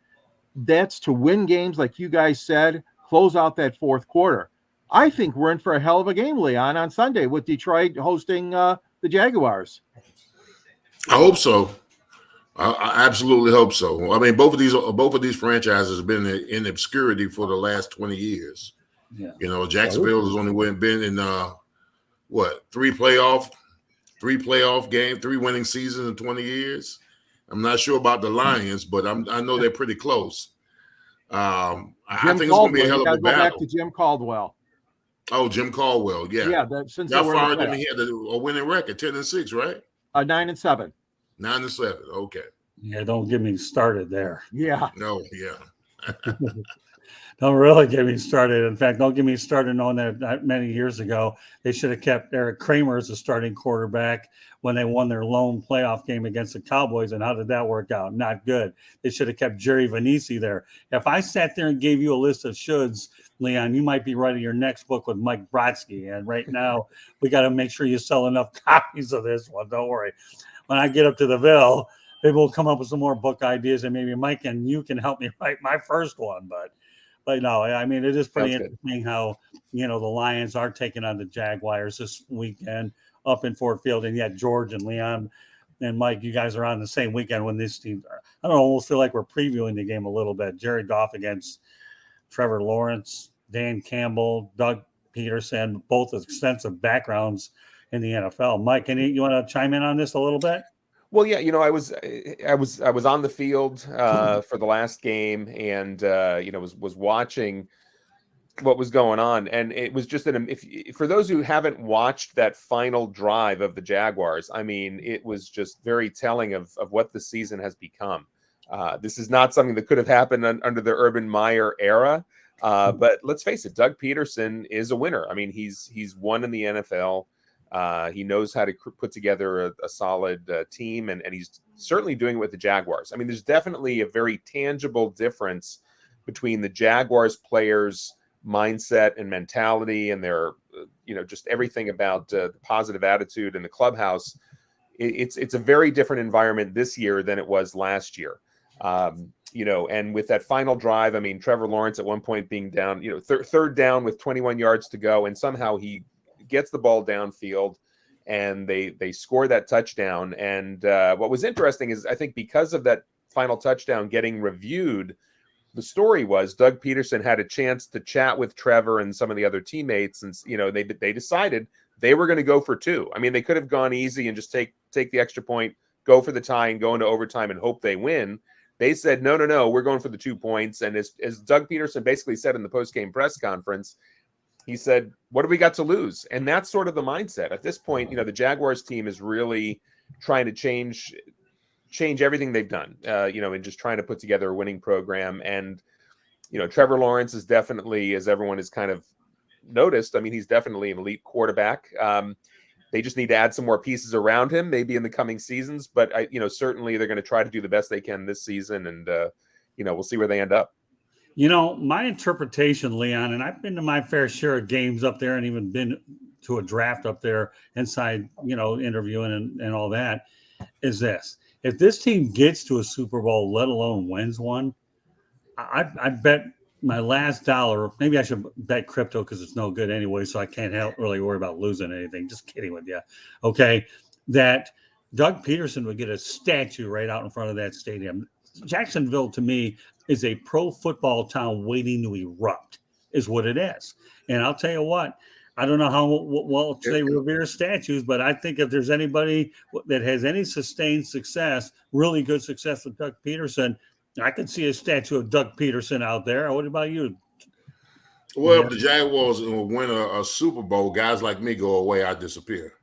that's to win games like you guys said, close out that fourth quarter. I think we're in for a hell of a game, Leon, on Sunday with Detroit hosting the Jaguars. I hope so. I absolutely hope so. I mean, both of these franchises have been in obscurity for the last 20 years. Yeah. Jacksonville has only been in three playoff games, 3 winning seasons in 20 years. I'm not sure about the Lions, but I know they're pretty close. I think it's going to be a hell of a battle. Go back to Jim Caldwell. Oh, Jim Caldwell, yeah. Yeah, since y'all fired him, he had a winning record, 10-6, right? 9-7. 9-7. Okay. Yeah, don't get me started there. Yeah. No, yeah. Don't really get me started. In fact, don't get me started knowing that many years ago they should have kept Eric Kramer as a starting quarterback when they won their lone playoff game against the Cowboys. And how did that work out? Not good. They should have kept Jerry Vanisi there. If I sat there and gave you a list of shoulds, Leon, you might be writing your next book with Mike Brodsky. And right now, we got to make sure you sell enough copies of this one. Don't worry. When I get up to the Ville, maybe we'll come up with some more book ideas, and maybe Mike and you can help me write my first one. But no, I mean, it is pretty interesting how, the Lions are taking on the Jaguars this weekend up in Ford Field. And yet George and Leon and Mike, you guys are on the same weekend when these teams are. I don't know, almost feel like we're previewing the game a little bit. Jared Goff against Trevor Lawrence, Dan Campbell, Doug Peterson, both extensive backgrounds in the NFL. Mike, you want to chime in on this a little bit? Well, yeah, I was on the field for the last game, and was watching what was going on, and it was just for those who haven't watched that final drive of the Jaguars, I mean, it was just very telling of what the season has become. This is not something that could have happened under the Urban Meyer era, but let's face it, Doug Peterson is a winner. I mean, he's won in the NFL. He knows how to put together a solid team, and he's certainly doing it with the Jaguars. I mean, there's definitely a very tangible difference between the Jaguars players' mindset and mentality and their, just everything about the positive attitude in the clubhouse. It's a very different environment this year than it was last year. And with that final drive, I mean, Trevor Lawrence at one point being down, third down with 21 yards to go, and somehow he gets the ball downfield and they score that touchdown. And what was interesting is I think because of that final touchdown getting reviewed, the story was Doug Peterson had a chance to chat with Trevor and some of the other teammates, and they decided they were going to go for 2. I mean, they could have gone easy and just take the extra point, go for the tie, and go into overtime and hope they win. They said, no, we're going for the 2 points. And as Doug Peterson basically said in the post-game press conference, he said, what do we got to lose? And that's sort of the mindset. At this point, the Jaguars team is really trying to change everything they've done, and just trying to put together a winning program. And, Trevor Lawrence is definitely, as everyone has kind of noticed, I mean, he's definitely an elite quarterback. They just need to add some more pieces around him, maybe in the coming seasons. But, certainly they're going to try to do the best they can this season. And, we'll see where they end up. My interpretation, Leon, and I've been to my fair share of games up there and even been to a draft up there inside, interviewing and all that, is this. If this team gets to a Super Bowl, let alone wins one, I bet my last dollar, maybe I should bet crypto because it's no good anyway, so I can't really worry about losing anything. Just kidding with you. Okay, that Doug Peterson would get a statue right out in front of that stadium. Jacksonville, to me, is a pro football town waiting to erupt, is what it is. And I'll tell you what, I don't know how well they revere statues, but I think if there's anybody that has any sustained success, really good success with Doug Peterson, I could see a statue of Doug Peterson out there. What about you? Well, if the Jaguars win a Super Bowl, guys like me go away, I disappear.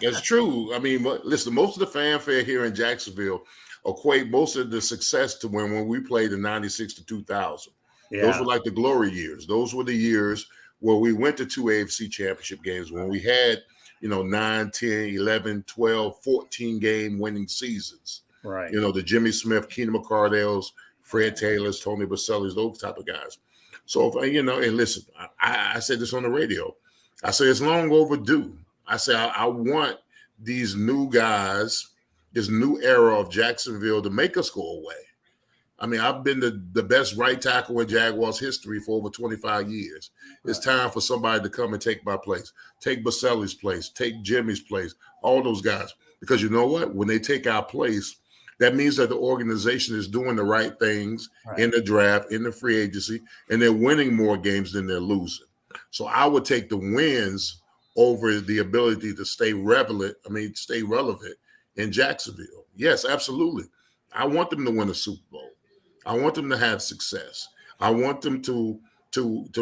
It's true. I mean, listen, most of the fanfare here in Jacksonville equate most of the success to when we played in 96 to 2000. Yeah. Those were like the glory years. Those were the years where we went to 2 AFC championship games, when we had, 9, 10, 11, 12, 14 game winning seasons. Right. The Jimmy Smith, Keenan McCardell's, Fred Taylor's, Tony Baselli's, those type of guys. So, and listen, I said this on the radio. I say it's long overdue. I say I want these new guys, this new era of Jacksonville to make us go away. I mean, I've been the best right tackle in Jaguars history for over 25 years. It's time for somebody to come and take my place, take Baselli's place, take Jimmy's place, all those guys. Because you know what? When they take our place, that means that the organization is doing the right things in the draft, in the free agency, and they're winning more games than they're losing. So I would take the wins over the ability to stay relevant in Jacksonville. Yes, absolutely. I want them to win a Super Bowl. I want them to have success. I want them to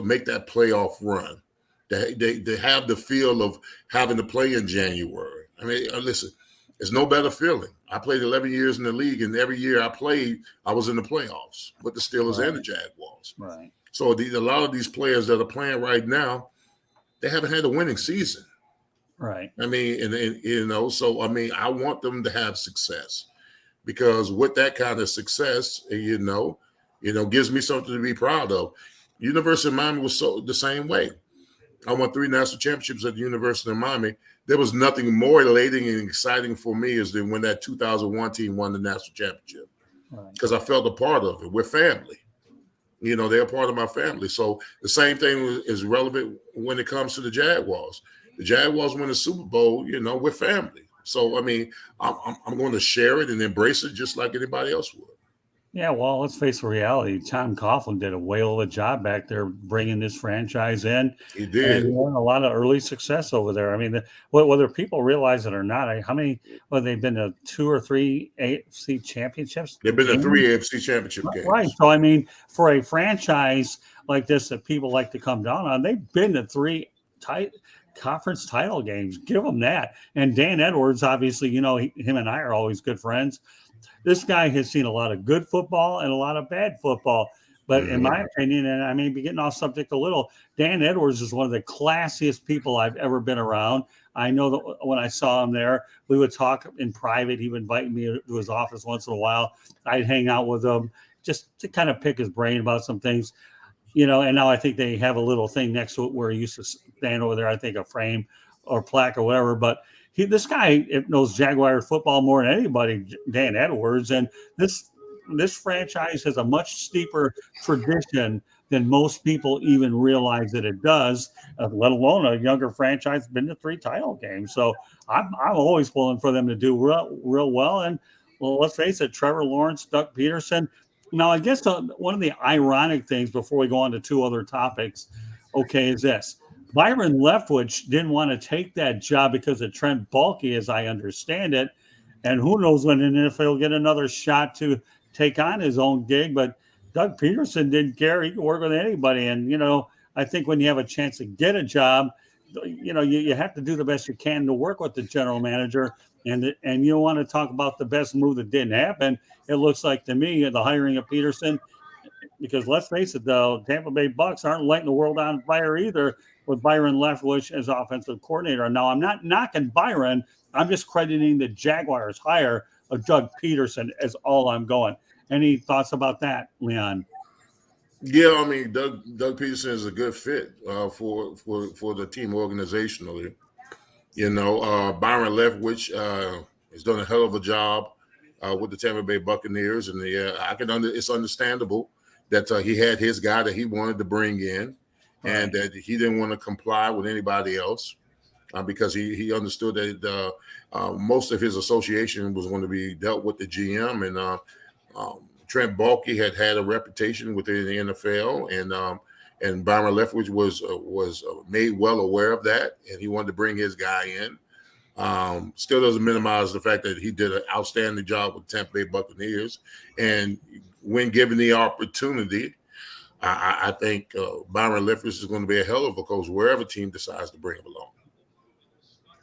make that playoff run. They have the feel of having to play in January. I mean, listen, it's no better feeling. I played 11 years in the league, and every year I played, I was in the playoffs with the Steelers and the Jaguars. Right. So a lot of these players that are playing right now, they haven't had a winning season. Right. I mean, and so I mean, I want them to have success. Because with that kind of success, gives me something to be proud of. University of Miami was the same way. I won 3 national championships at the University of Miami. There was nothing more elating and exciting for me as than when that 2001 team won the national championship. Because I felt a part of it. We're family. They're part of my family. So the same thing is relevant when it comes to the Jaguars. The Jaguars win the Super Bowl, we're family. So, I mean, I'm going to share it and embrace it just like anybody else would. Yeah, well, let's face the reality. Tom Coughlin did a whale of a job back there bringing this franchise in. He did. And a lot of early success over there. I mean, whether people realize it or not, how many, they've been to 2 or 3 AFC championships? They've been to 3 AFC championship games. Right. So, I mean, for a franchise like this that people like to come down on, they've been to 3 conference title games. Give them that. And Dan Edwards, obviously, him and I are always good friends. This guy has seen a lot of good football and a lot of bad football. But in my opinion, and I may be getting off subject a little, Dan Edwards is one of the classiest people I've ever been around. I know that when I saw him there, we would talk in private. He would invite me to his office once in a while. I'd hang out with him just to kind of pick his brain about some things. And now I think they have a little thing next to it where he used to stand over there, I think a frame or plaque or whatever. But this guy knows Jaguar football more than anybody, Dan Edwards. And this franchise has a much steeper tradition than most people even realize that it does, let alone a younger franchise been to 3 title games. So I'm always pulling for them to do real well. And well, let's face it, Trevor Lawrence, Doug Peterson. Now, I guess one of the ironic things before we go on to 2 other topics, is this. Byron Leftwich didn't want to take that job because of Trent Baalke, as I understand it. And who knows when an NFL will get another shot to take on his own gig. But Doug Peterson didn't care. He could work with anybody. And, I think when you have a chance to get a job, you have to do the best you can to work with the general manager. And you don't want to talk about the best move that didn't happen. It looks like to me the hiring of Peterson, because let's face it, the Tampa Bay Bucks aren't lighting the world on fire either with Byron Leftwich as offensive coordinator. Now, I'm not knocking Byron. I'm just crediting the Jaguars' hire of Doug Peterson as all I'm going. Any thoughts about that, Leon? Yeah, I mean, Doug Peterson is a good fit for the team organizationally. Byron Leftwich has done a hell of a job with the Tampa Bay Buccaneers, and it's understandable that he had his guy that he wanted to bring in, and that he didn't want to comply with anybody else because he understood that most of his association was going to be dealt with the GM, and Trent Baalke had a reputation within the NFL, and Byron Leftwich was made well aware of that, and he wanted to bring his guy in. Still doesn't minimize the fact that he did an outstanding job with Tampa Bay Buccaneers, and when given the opportunity, I think Byron Leftwich is going to be a hell of a coach wherever team decides to bring him along.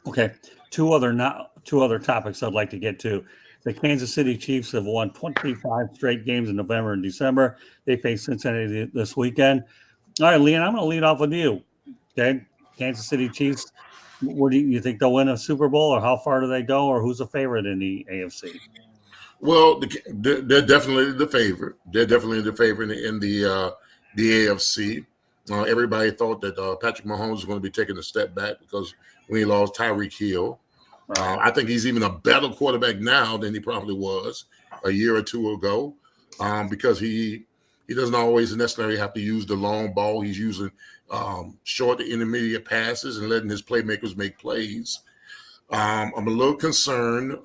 Okay, two other topics I'd like to get to. The Kansas City Chiefs have won 25 straight games in November and December. They face Cincinnati this weekend. All right, Leon, I'm going to lead off with you. Okay, Kansas City Chiefs. What do you think they'll win a Super Bowl, or how far do they go, or who's the favorite in the AFC? Well, they're definitely the favorite. They're definitely the favorite in the AFC. Everybody thought that Patrick Mahomes was going to be taking a step back because when he lost Tyreek Hill. Right. I think he's even a better quarterback now than he probably was a year or two ago, because he doesn't always necessarily have to use the long ball. He's using short to intermediate passes and letting his playmakers make plays. I'm a little concerned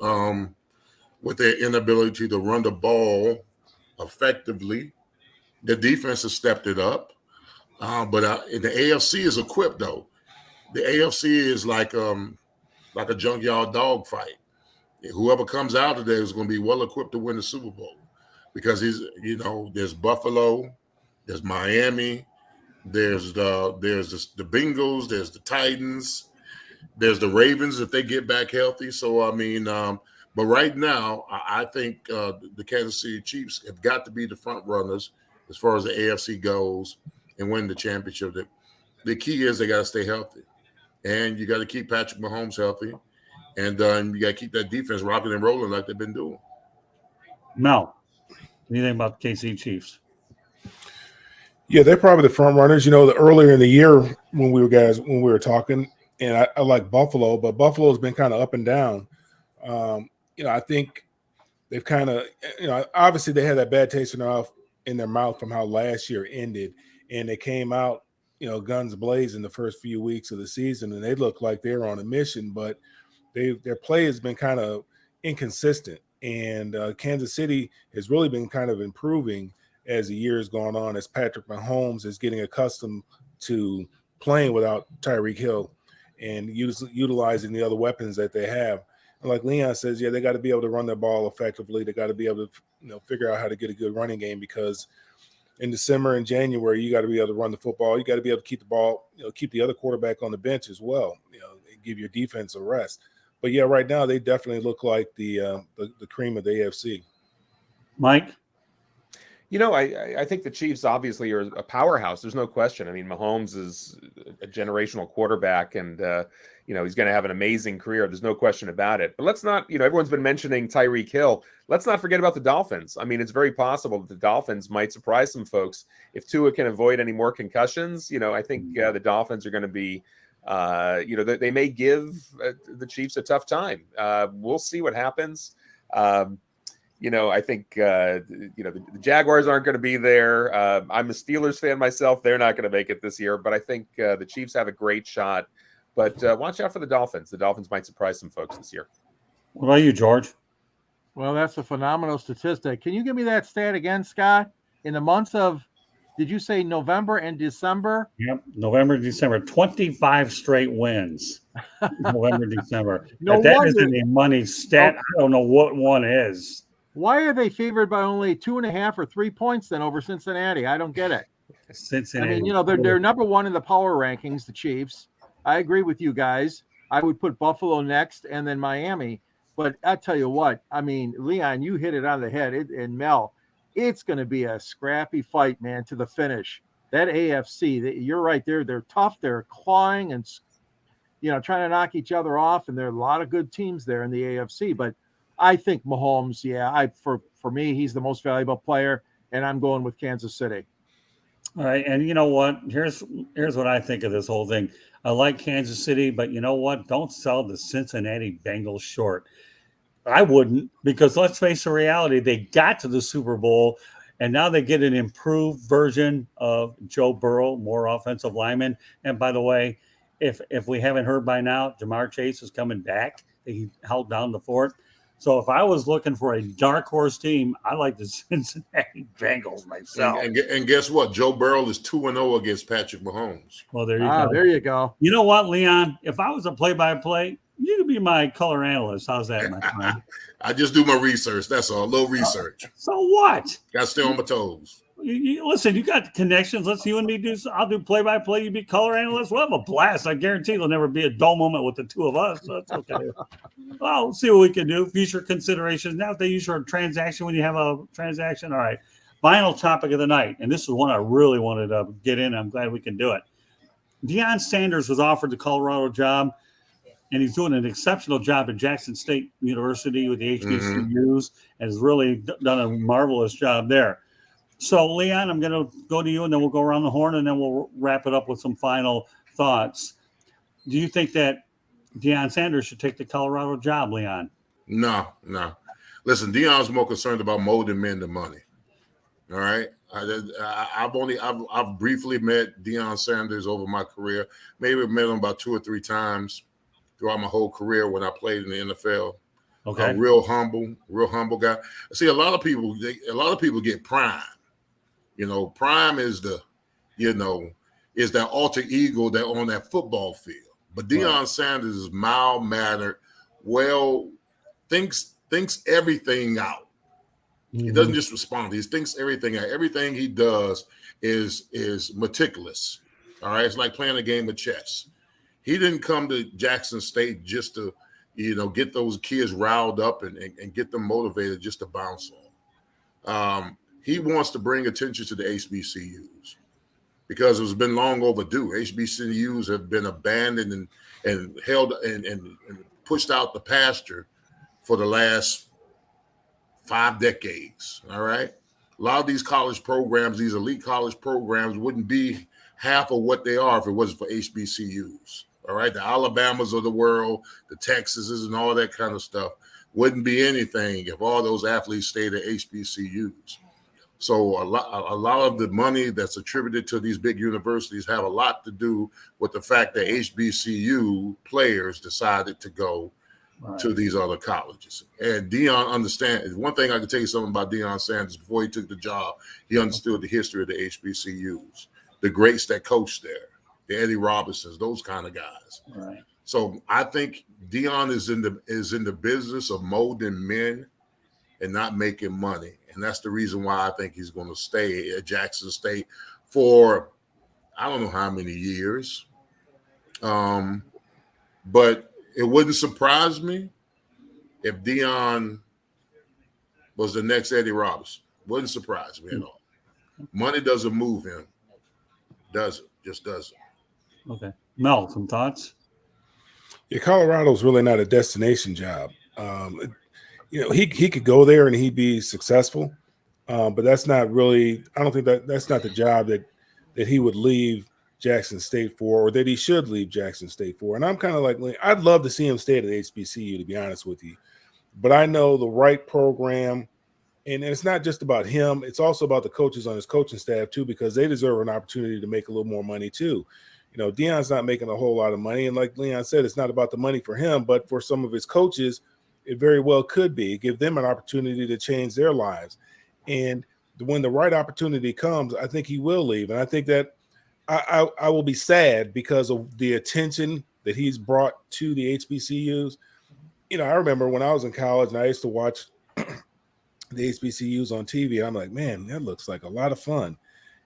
with their inability to run the ball effectively. The defense has stepped it up, but the AFC is equipped though. The AFC is like a junkyard dog fight. Whoever comes out of there is going to be well equipped to win the Super Bowl because there's Buffalo, there's Miami, there's the Bengals, there's the Titans, there's the Ravens if they get back healthy. So but right now I think the Kansas City Chiefs have got to be the front runners as far as the AFC goes and win the championship. The key is they got to stay healthy. And you got to keep Patrick Mahomes healthy. And you got to keep that defense rocking and rolling like they've been doing. Mel, anything about the KC Chiefs? Yeah, they're probably the front runners. Earlier in the year when we were talking, and I like Buffalo, but Buffalo's been kind of up and down. I think they've kind of, obviously they had that bad taste in their mouth from how last year ended, and they came out, guns blazing the first few weeks of the season, and they look like they're on a mission, but their play has been kind of inconsistent. And Kansas City has really been kind of improving as the year has gone on, as Patrick Mahomes is getting accustomed to playing without Tyreek Hill and utilizing the other weapons that they have. And like Leon says, yeah, they got to be able to run their ball effectively. They got to be able to, figure out how to get a good running game, because in December and January, you got to be able to run the football. You got to be able to keep the ball, keep the other quarterback on the bench as well, give your defense a rest. But yeah, right now they definitely look like the cream of the AFC. Mike? I think the Chiefs obviously are a powerhouse. There's no question. I mean, Mahomes is a generational quarterback, and he's going to have an amazing career. There's no question about it. But let's not, everyone's been mentioning Tyreek Hill. Let's not forget about the Dolphins. I mean, it's very possible that the Dolphins might surprise some folks if Tua can avoid any more concussions. I think the Dolphins are going to be, they may give the Chiefs a tough time. We'll see what happens. I think, the Jaguars aren't going to be there. I'm a Steelers fan myself. They're not going to make it this year, but I think the Chiefs have a great shot. But watch out for the Dolphins. The Dolphins might surprise some folks this year. What about you, George? Well, that's a phenomenal statistic. Can you give me that stat again, Scott? In the months of, did you say November and December? Yep, November, December, 25 straight wins. November, December. No that wonder. isn't a money stat. I don't know what one is. Why are they favored by only 2.5 or 3 points then over Cincinnati? I don't get it. Cincinnati. I mean, they're number one in the power rankings, the Chiefs. I agree with you guys. I would put Buffalo next and then Miami. But I tell you what, I mean, Leon, you hit it on the head. And Mel, it's going to be a scrappy fight, man, to the finish. That AFC, you're right there. They're tough. They're clawing and, trying to knock each other off. And there are a lot of good teams there in the AFC. But I think Mahomes, for me, he's the most valuable player. And I'm going with Kansas City. All right. And you know what? Here's what I think of this whole thing. I like Kansas City, but you know what? Don't sell the Cincinnati Bengals short. I wouldn't, because let's face the reality. They got to the Super Bowl, and now they get an improved version of Joe Burrow, more offensive lineman. And by the way, if we haven't heard by now, Jamar Chase is coming back. He held down the fort. So if I was looking for a dark horse team, I like the Cincinnati Bengals myself. And guess what? Joe Burrow is 2-0 against Patrick Mahomes. Well, there you go. There you go. You know what, Leon? If I was a play-by-play, you could be my color analyst. How's that, my friend? I just do my research. That's all. A little research. So what? Got to stay on my toes. Listen, you got the connections. Let's you and me do. I'll do play-by-play. You be color analyst. We'll have a blast. I guarantee there'll never be a dull moment with the two of us. So that's okay. Well, we'll see what we can do. Future considerations. Now, if they use your transaction when you have a transaction. All right. Final topic of the night, and this is one I really wanted to get in. I'm glad we can do it. Deion Sanders was offered the Colorado job, and he's doing an exceptional job at Jackson State University with the HBCUs, and has really done a marvelous job there. So, Leon, I'm going to go to you, and then we'll go around the horn, and then we'll wrap it up with some final thoughts. Do you think that Deion Sanders should take the Colorado job, Leon? No. Listen, Deion's more concerned about molding men than money. All right. I've briefly met Deion Sanders over my career. Maybe I've met him about 2 or 3 times throughout my whole career when I played in the NFL. Okay. Real humble guy. See, a lot of people get prime. Prime is is that alter ego that on that football field. But Deion Sanders is mild-mannered, thinks everything out. Mm-hmm. He doesn't just respond. He thinks everything out. Everything he does is meticulous. All right. It's like playing a game of chess. He didn't come to Jackson State just to, get those kids riled up and get them motivated just to bounce on. He wants to bring attention to the HBCUs because it's been long overdue. HBCUs have been abandoned and held and pushed out the pasture for the last 5 decades. All right. A lot of these college programs, these elite college programs, wouldn't be half of what they are if it wasn't for HBCUs. All right. The Alabamas of the world, the Texases and all that kind of stuff wouldn't be anything if all those athletes stayed at HBCUs. So a lot of the money that's attributed to these big universities have a lot to do with the fact that HBCU players decided to go to these other colleges. And Deion understands. One thing I can tell you something about Deion Sanders, before he took the job, he understood the history of the HBCUs, the greats that coached there, the Eddie Robinsons, those kind of guys. Right. So I think Deion is in the business of molding men and not making money. And that's the reason why I think he's going to stay at Jackson State for I don't know how many years. But it wouldn't surprise me if Deion was the next Eddie Robinson. Wouldn't surprise me at all. Money doesn't move him. Doesn't. Just doesn't. Okay. Mel, some thoughts? Yeah, Colorado's really not a destination job. He could go there and he'd be successful, but that's not really. I don't think that's not the job that he would leave Jackson State for, or that he should leave Jackson State for. And I'm kind of like, I'd love to see him stay at HBCU, to be honest with you. But I know the right program, and it's not just about him. It's also about the coaches on his coaching staff too, because they deserve an opportunity to make a little more money too. Deion's not making a whole lot of money. And like Leon said, it's not about the money for him, but for some of his coaches, it very well could be. Give them an opportunity to change their lives. And when the right opportunity comes, I think he will leave. And I think that I will be sad because of the attention that he's brought to the HBCUs. I remember when I was in college and I used to watch the HBCUs on TV. I'm like, man, that looks like a lot of fun.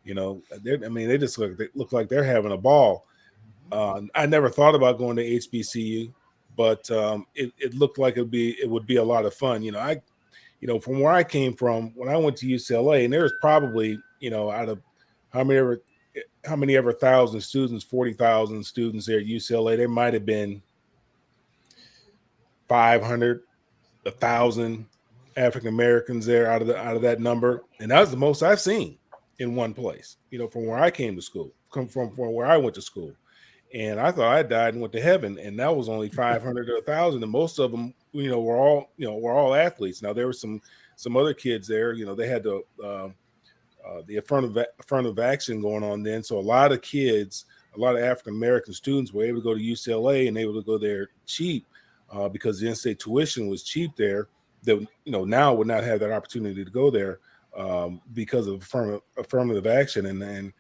They just look like they're having a ball. I never thought about going to HBCU, but it looked like it would be a lot of fun. From where I came from, when I went to UCLA, and there was probably, out of how many ever thousand students, 40,000 students there at UCLA, there might have been 500, 1,000 African Americans there out of that number, and that was the most I've seen in one place. From where I came to school, from where I went to school, and I thought I died and went to heaven, and that was only 500 or 1,000, and most of them, were all athletes. Now there were some other kids there. They had the affirmative action going on then, so a lot of kids, a lot of African American students were able to go to UCLA and able to go there cheap because the in-state tuition was cheap there. That now would not have that opportunity to go there because of affirmative action.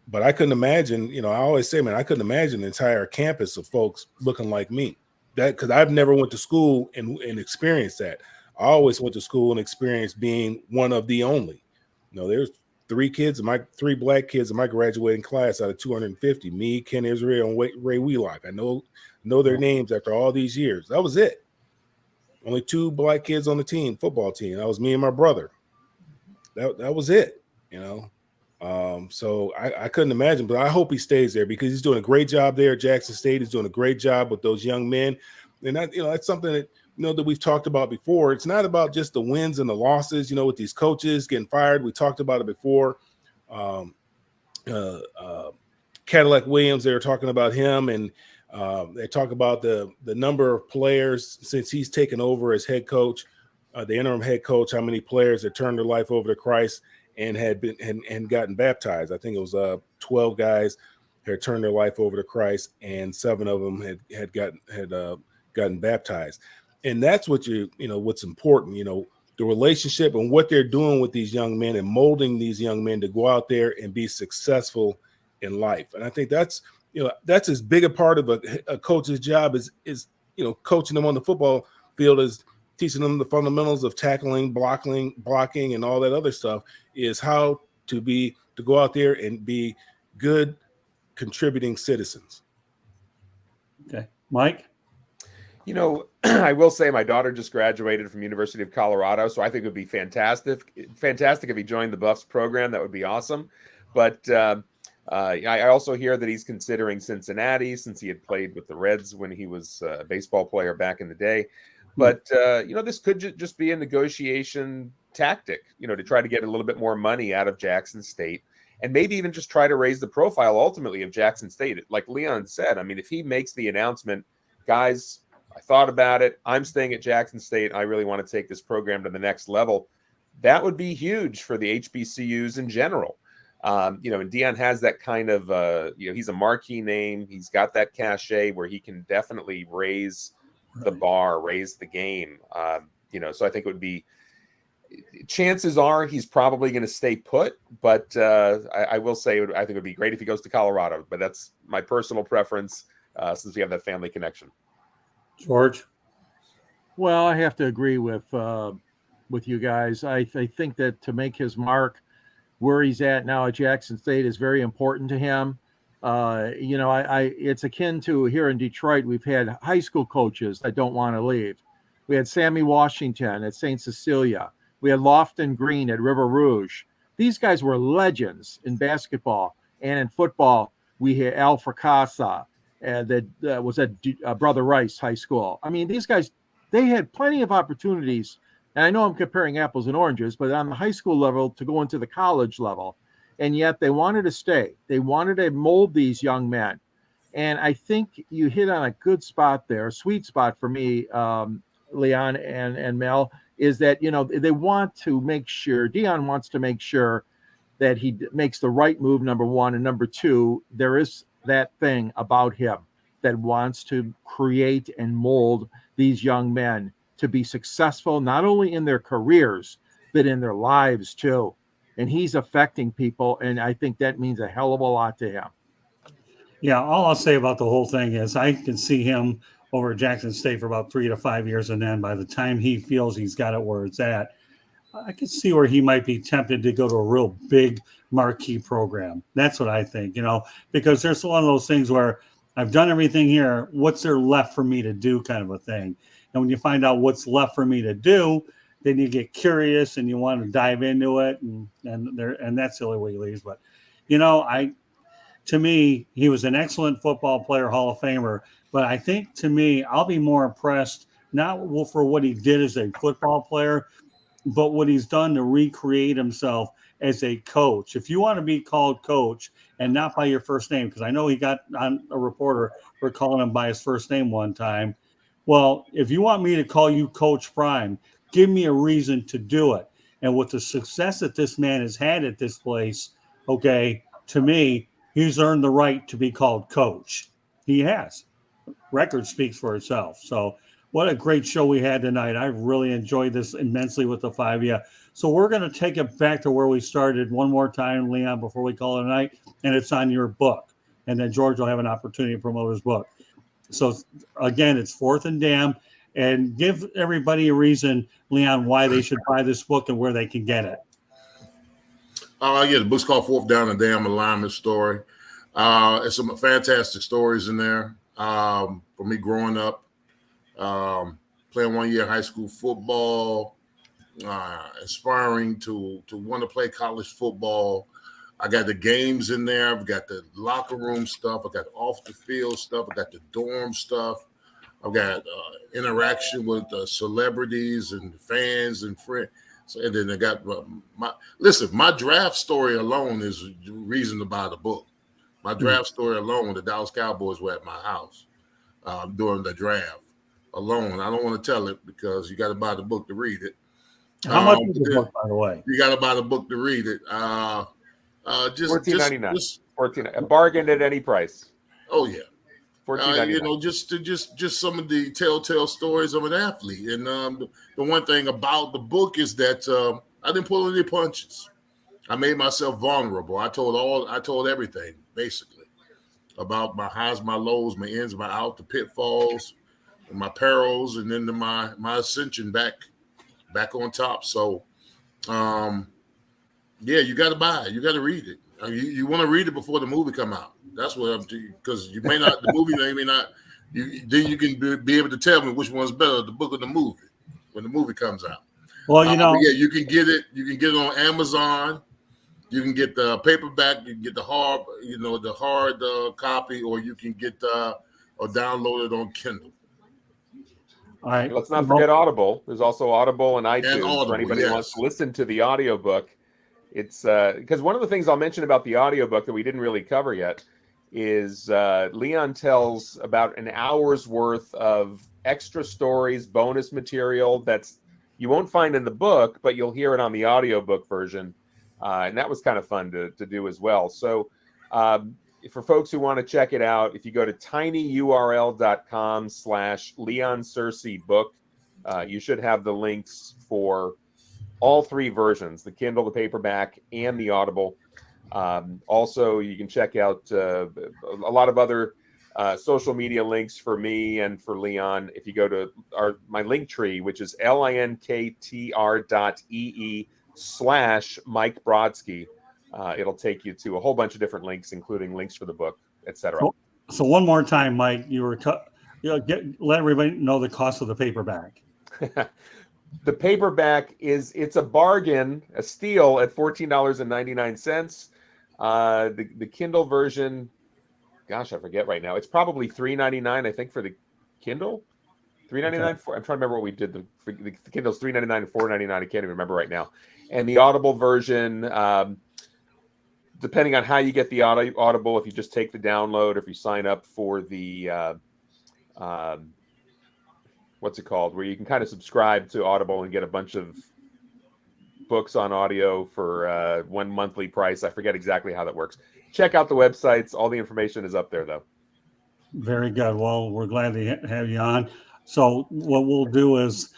But I couldn't imagine. I always say, man, I couldn't imagine an entire campus of folks looking like me. That because I've never went to school and experienced that. I always went to school and experienced being one of the only. There's 3 black kids in my graduating class out of 250. Me, Ken Israel, and Ray Wheelock. I know their names after all these years. That was it. Only 2 black kids on the football team. That was me and my brother. That was it. So I couldn't imagine, but I hope he stays there because he's doing a great job there at Jackson State. He's doing a great job with those young men. And that's something that, that we've talked about before. It's not about just the wins and the losses, with these coaches getting fired. We talked about it before. Cadillac Williams, they were talking about him, and they talk about the number of players since he's taken over as head coach, the interim head coach, how many players had turned their life over to Christ and had been and gotten baptized. I think it was 12 guys had turned their life over to Christ, and 7 of them had gotten baptized. And that's what what's important, the relationship and what they're doing with these young men and molding these young men to go out there and be successful in life. And I think that's as big a part of a coach's job is coaching them on the football field as teaching them the fundamentals of tackling, blocking, and all that other stuff, is how to go out there and be good contributing citizens. Okay. Mike? I will say my daughter just graduated from University of Colorado, so I think it would be fantastic if he joined the Buffs program. That would be awesome. But I also hear that he's considering Cincinnati since he had played with the Reds when he was a baseball player back in the day. But, this could just be a negotiation tactic, to try to get a little bit more money out of Jackson State and maybe even just try to raise the profile ultimately of Jackson State. Like Leon said, I mean, if he makes the announcement, guys, I thought about it, I'm staying at Jackson State, I really want to take this program to the next level, that would be huge for the HBCUs in general. And Deion has that kind of, he's a marquee name. He's got that cachet where he can definitely raise the bar, raise the game. So I think it would be, chances are he's probably going to stay put, but I will say I think it would be great if he goes to Colorado, but that's my personal preference since we have that family connection. George? Well, I have to agree with you guys. I think that to make his mark where he's at now at Jackson State is very important to him. It's akin to here in Detroit, we've had high school coaches that don't want to leave. We had Sammy Washington at St. Cecilia. We had Lofton Green at River Rouge. These guys were legends in basketball, and in football, we had Al Fracassa that was at Brother Rice High School. I mean, these guys, they had plenty of opportunities. And I know I'm comparing apples and oranges, but on the high school level to go into the college level. And yet they wanted to stay. They wanted to mold these young men. And I think you hit on a good spot there, a sweet spot for me, Leon and Mel, is that, they want to make sure, Deion wants to make sure that he makes the right move, number one. And number two, there is that thing about him that wants to create and mold these young men to be successful, not only in their careers, but in their lives too. And he's affecting people. And I think that means a hell of a lot to him. Yeah, all I'll say about the whole thing is I can see him over at Jackson State for about 3 to 5 years. And then by the time he feels he's got it where it's at, I can see where he might be tempted to go to a real big marquee program. That's what I think, because there's one of those things where I've done everything here. What's there left for me to do kind of a thing? And when you find out what's left for me to do, then you get curious and you want to dive into it. And that's the only way he leaves. But, to me, he was an excellent football player, Hall of Famer. But I think, to me, I'll be more impressed, not for what he did as a football player, but what he's done to recreate himself as a coach. If you want to be called coach and not by your first name, because I know he got on a reporter for calling him by his first name one time. Well, if you want me to call you Coach Prime, give me a reason to do it. And with the success that this man has had at this place, okay, to me, he's earned the right to be called coach. He has. Record speaks for itself. So what a great show we had tonight. I really enjoyed this immensely with the 5 of you. So we're going to take it back to where we started one more time, Leon, before we call it a night, and it's on your book. And then George will have an opportunity to promote his book. So, again, it's Fourth and Damn. And give everybody a reason, Leon, why they should buy this book and where they can get it. The book's called Fourth Down and Damn, a Lineman Story. There's some fantastic stories in there. For me growing up, playing 1 year high school football, aspiring to want to play college football, I got the games in there. I've got the locker room stuff. I got off the field stuff. I got the dorm stuff. I've got interaction with celebrities and fans and friends. So, and then I got my draft story alone is reason to buy the book. My draft story alone, the Dallas Cowboys were at my house during the draft alone. I don't want to tell it because you got to buy the book to read it. How much is the book, by the way? You got to buy the book to read it. Just $14.99. $14, bargained at any price. Oh yeah. $14.99. Just some of the telltale stories of an athlete. And the one thing about the book is that I didn't pull any punches. I made myself vulnerable. I told everything basically about my highs, my lows, my ins, my outs, the pitfalls, my perils, and then my ascension back on top. So, yeah, you got to buy it. You got to read it. You want to read it before the movie come out. That's what I'm doing, because you may not, the movie may not, then you can be able to tell me which one's better, the book or the movie, when the movie comes out. Well, yeah, you can get it. You can get it on Amazon. You can get the paperback. You can get the hard, copy, or you can get or download it on Kindle. All right. Let's not forget Audible. There's also Audible and iTunes Audible, for anybody yes. who wants to listen to the audiobook. It's because one of the things I'll mention about the audiobook that we didn't really cover yet is Leon tells about an hour's worth of extra stories, bonus material that's you won't find in the book, but you'll hear it on the audiobook version. And that was kind of fun to do as well. So for folks who want to check it out, if you go to tinyurl.com/Leon Searcy book, you should have the links for all three versions, the Kindle, the paperback, and the Audible. Also, you can check out a lot of other social media links for me and for Leon. If you go to my link tree, which is linktr.ee/Mike Brodsky, it'll take you to a whole bunch of different links, including links for the book, etc. So one more time, Mike, let everybody know the cost of the paperback. The paperback it's a bargain, a steal at $14.99. The Kindle version, gosh, I forget right now. It's probably $3.99, I think, for the Kindle. $3.99. I'm trying to remember what we did. The Kindle's $3.99 and $4.99. I can't even remember right now. And the Audible version, depending on how you get the Audible, if you just take the download, if you sign up for the what's it called, where you can kind of subscribe to Audible and get a bunch of books on audio for one monthly price. I forget exactly how that works. Check out the websites. All the information is up there, though. Very good. Well, we're glad to have you on. So what we'll do is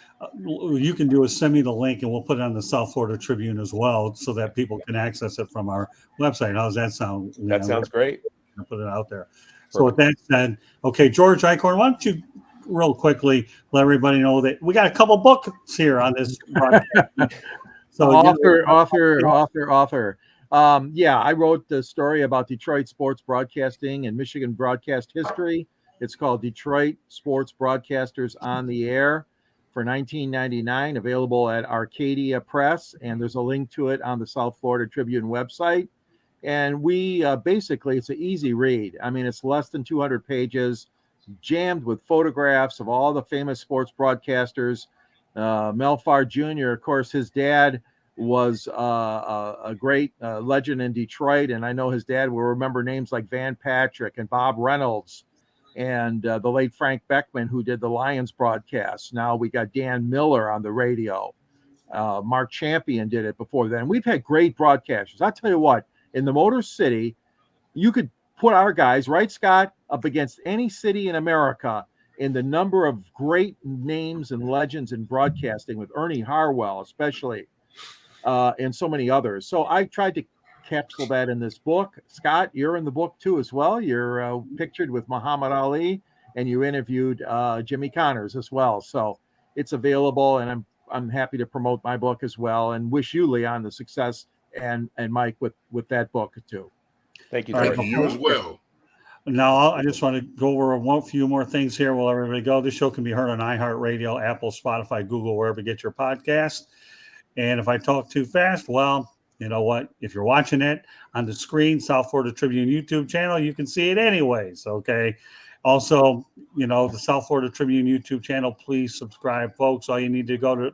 you can do is send me the link and we'll put it on the South Florida Tribune as well so that people can access it from our website. How does that sound, Leon? That sounds great. Put it out there. So with that said, okay, George Eichhorn, why don't you real quickly let everybody know that we got a couple books here on this broadcast. So author. Yeah, I wrote the story about Detroit sports broadcasting and Michigan broadcast history. It's called Detroit Sports Broadcasters on the Air for $19.99, available at Arcadia Press, and there's a link to it on the South Florida Tribune website. And we basically, it's an easy read. I mean, it's less than 200 pages, jammed with photographs of all the famous sports broadcasters. Mel Farr Jr., of course, his dad was a great legend in Detroit, and I know his dad will remember names like Van Patrick and Bob Reynolds and the late Frank Beckman, who did the Lions broadcast. Now we got Dan Miller on the radio. Mark Champion did it before then. We've had great broadcasters. I'll tell you what, in the Motor City, you could put our guys, right, Scott, up against any city in America in the number of great names and legends in broadcasting, with Ernie Harwell especially, and so many others. So I tried to capsule that in this book. Scott, you're in the book too as well. You're pictured with Muhammad Ali, and you interviewed Jimmy Connors as well. So it's available, and I'm happy to promote my book as well, and wish you, Leon, the success, and Mike with that book too. Thank you. Thank you as well. Now, I just want to go over a few more things here while everybody go. This show can be heard on iHeartRadio, Apple, Spotify, Google, wherever you get your podcast. And if I talk too fast, well, you know what? If you're watching it on the screen, South Florida Tribune YouTube channel, you can see it anyways. Okay. Also, the South Florida Tribune YouTube channel, please subscribe, folks. All you need to go to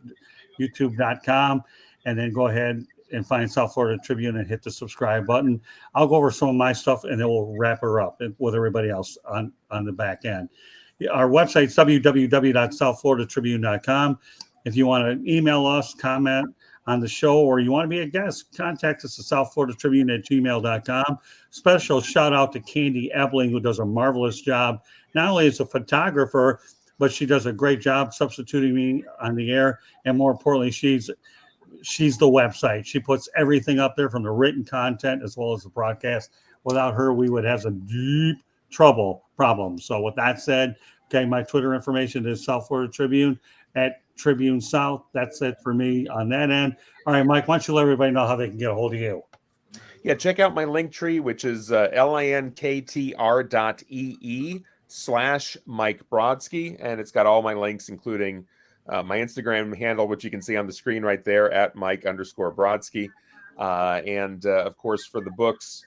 youtube.com and then go ahead and find South Florida Tribune and hit the subscribe button. I'll go over some of my stuff and then we'll wrap her up with everybody else on the back end. Our website's www.southfloridatribune.com. If you want to email us, comment on the show, or you want to be a guest, contact us at southfloridatribune@gmail.com. Special shout out to Candy Ebling, who does a marvelous job, not only as a photographer, but she does a great job substituting me on the air. And more importantly, she's the website. She puts everything up there from the written content as well as the broadcast. Without her, we would have some deep problems. So with that said, okay, my Twitter information is South Florida Tribune at Tribune South. That's it for me on that end. All right, Mike, why don't you let everybody know how they can get a hold of you? Yeah, check out my link tree, which is linktr.ee/Mike Brodsky. And it's got all my links, including my Instagram handle, which you can see on the screen right there at Mike_Brodsky. And of course, for the books,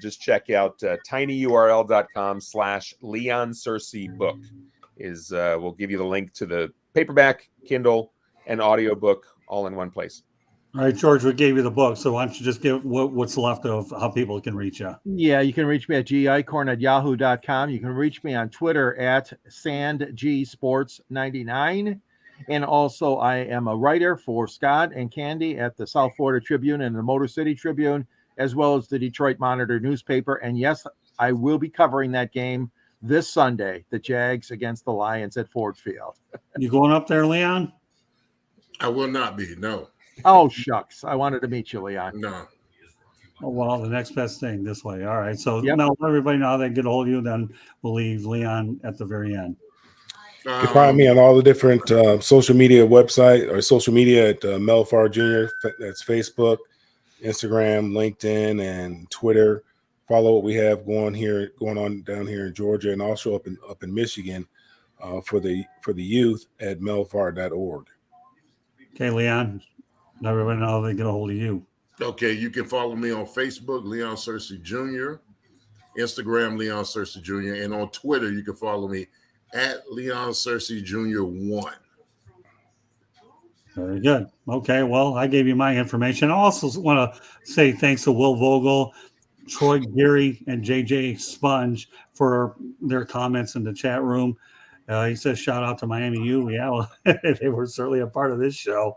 just check out tinyurl.com/Leon Searcy book. We'll give you the link to the paperback, Kindle, and audiobook all in one place. All right, George, we gave you the book, so why don't you just give what's left of how people can reach you? Yeah, you can reach me at gicorn@yahoo.com. You can reach me on Twitter at SandGSports99. And also, I am a writer for Scott and Candy at the South Florida Tribune and the Motor City Tribune, as well as the Detroit Monitor newspaper. And yes, I will be covering that game this Sunday, the Jags against the Lions at Ford Field. You going up there, Leon? I will not be. No. Oh, shucks. I wanted to meet you, Leon. No. Oh, well, the next best thing this way. All right. So Yep. now let everybody know how they get a hold of you. Then we'll leave Leon at the very end. You can find me on all the different social media website or social media at Melfar Jr. That's Facebook, Instagram, LinkedIn, and Twitter. Follow what we have going on down here in Georgia and also up in Michigan for the youth at melfar.org. Okay, Leon. Let everybody know how they get a hold of you. Okay, you can follow me on Facebook, Leon Searcy Jr., Instagram, Leon Searcy Jr., and on Twitter, you can follow me at Leon Searcy Jr. 1. Very good. Okay, well, I gave you my information. I also want to say thanks to Will Vogel, Troy Geary, and JJ Sponge for their comments in the chat room. He says, shout out to Miami U. Yeah, well, they were certainly a part of this show.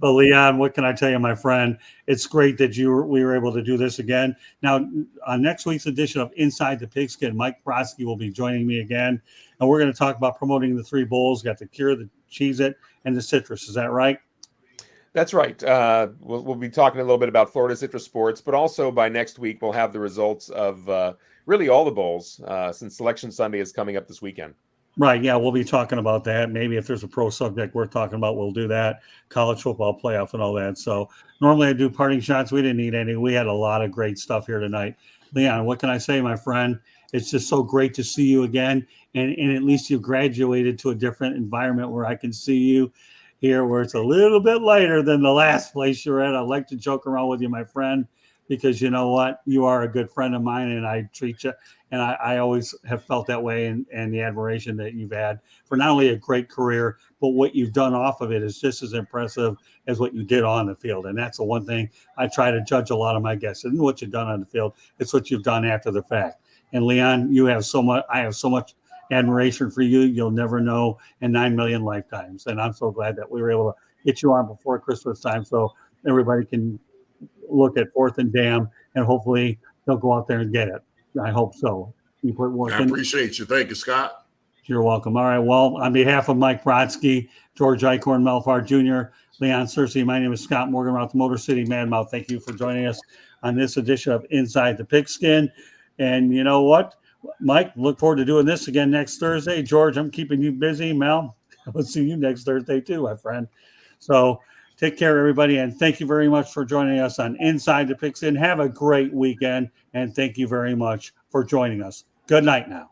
But Leon, what can I tell you, my friend? It's great that we were able to do this again. Now, on next week's edition of Inside the Pigskin, Mike Brodsky will be joining me again, and we're going to talk about promoting the 3 bowls. Got the Cure, the Cheez-It, and the Citrus. Is that right? That's right. We'll be talking a little bit about Florida Citrus Sports, but also by next week, we'll have the results of really all the bowls since Selection Sunday is coming up this weekend. Right. Yeah, we'll be talking about that. Maybe if there's a pro subject we're talking about, we'll do that. College football playoff and all that. So normally I do parting shots. We didn't need any. We had a lot of great stuff here tonight. Leon, what can I say, my friend? It's just so great to see you again. And at least you graduated to a different environment where I can see you here, where it's a little bit lighter than the last place you're at. I like to joke around with you, my friend, because you know what? You are a good friend of mine, and I treat you. And I always have felt that way, and the admiration that you've had for not only a great career, but what you've done off of it is just as impressive as what you did on the field. And that's the one thing I try to judge a lot of my guests. It's what you've done on the field. It's what you've done after the fact. And Leon, you have so much. I have so much admiration for you. You'll never know in 9 million lifetimes. And I'm so glad that we were able to get you on before Christmas time, so everybody can look at 4th and Dam, and hopefully they'll go out there and get it. I hope so. You put work I in. appreciate you. Thank you, Scott. You're welcome. All right. Well, on behalf of Mike Brodsky, George Eichhorn, Melfar Jr., Leon Searcy, my name is Scott Morgan, with Motor City Madmouth. Thank you for joining us on this edition of Inside the Pigskin. And you know what, Mike, look forward to doing this again next Thursday. George, I'm keeping you busy. Mel, I'll see you next Thursday too, my friend. So take care, everybody, and thank you very much for joining us on Inside the Pigskin. Have a great weekend, and thank you very much for joining us. Good night now.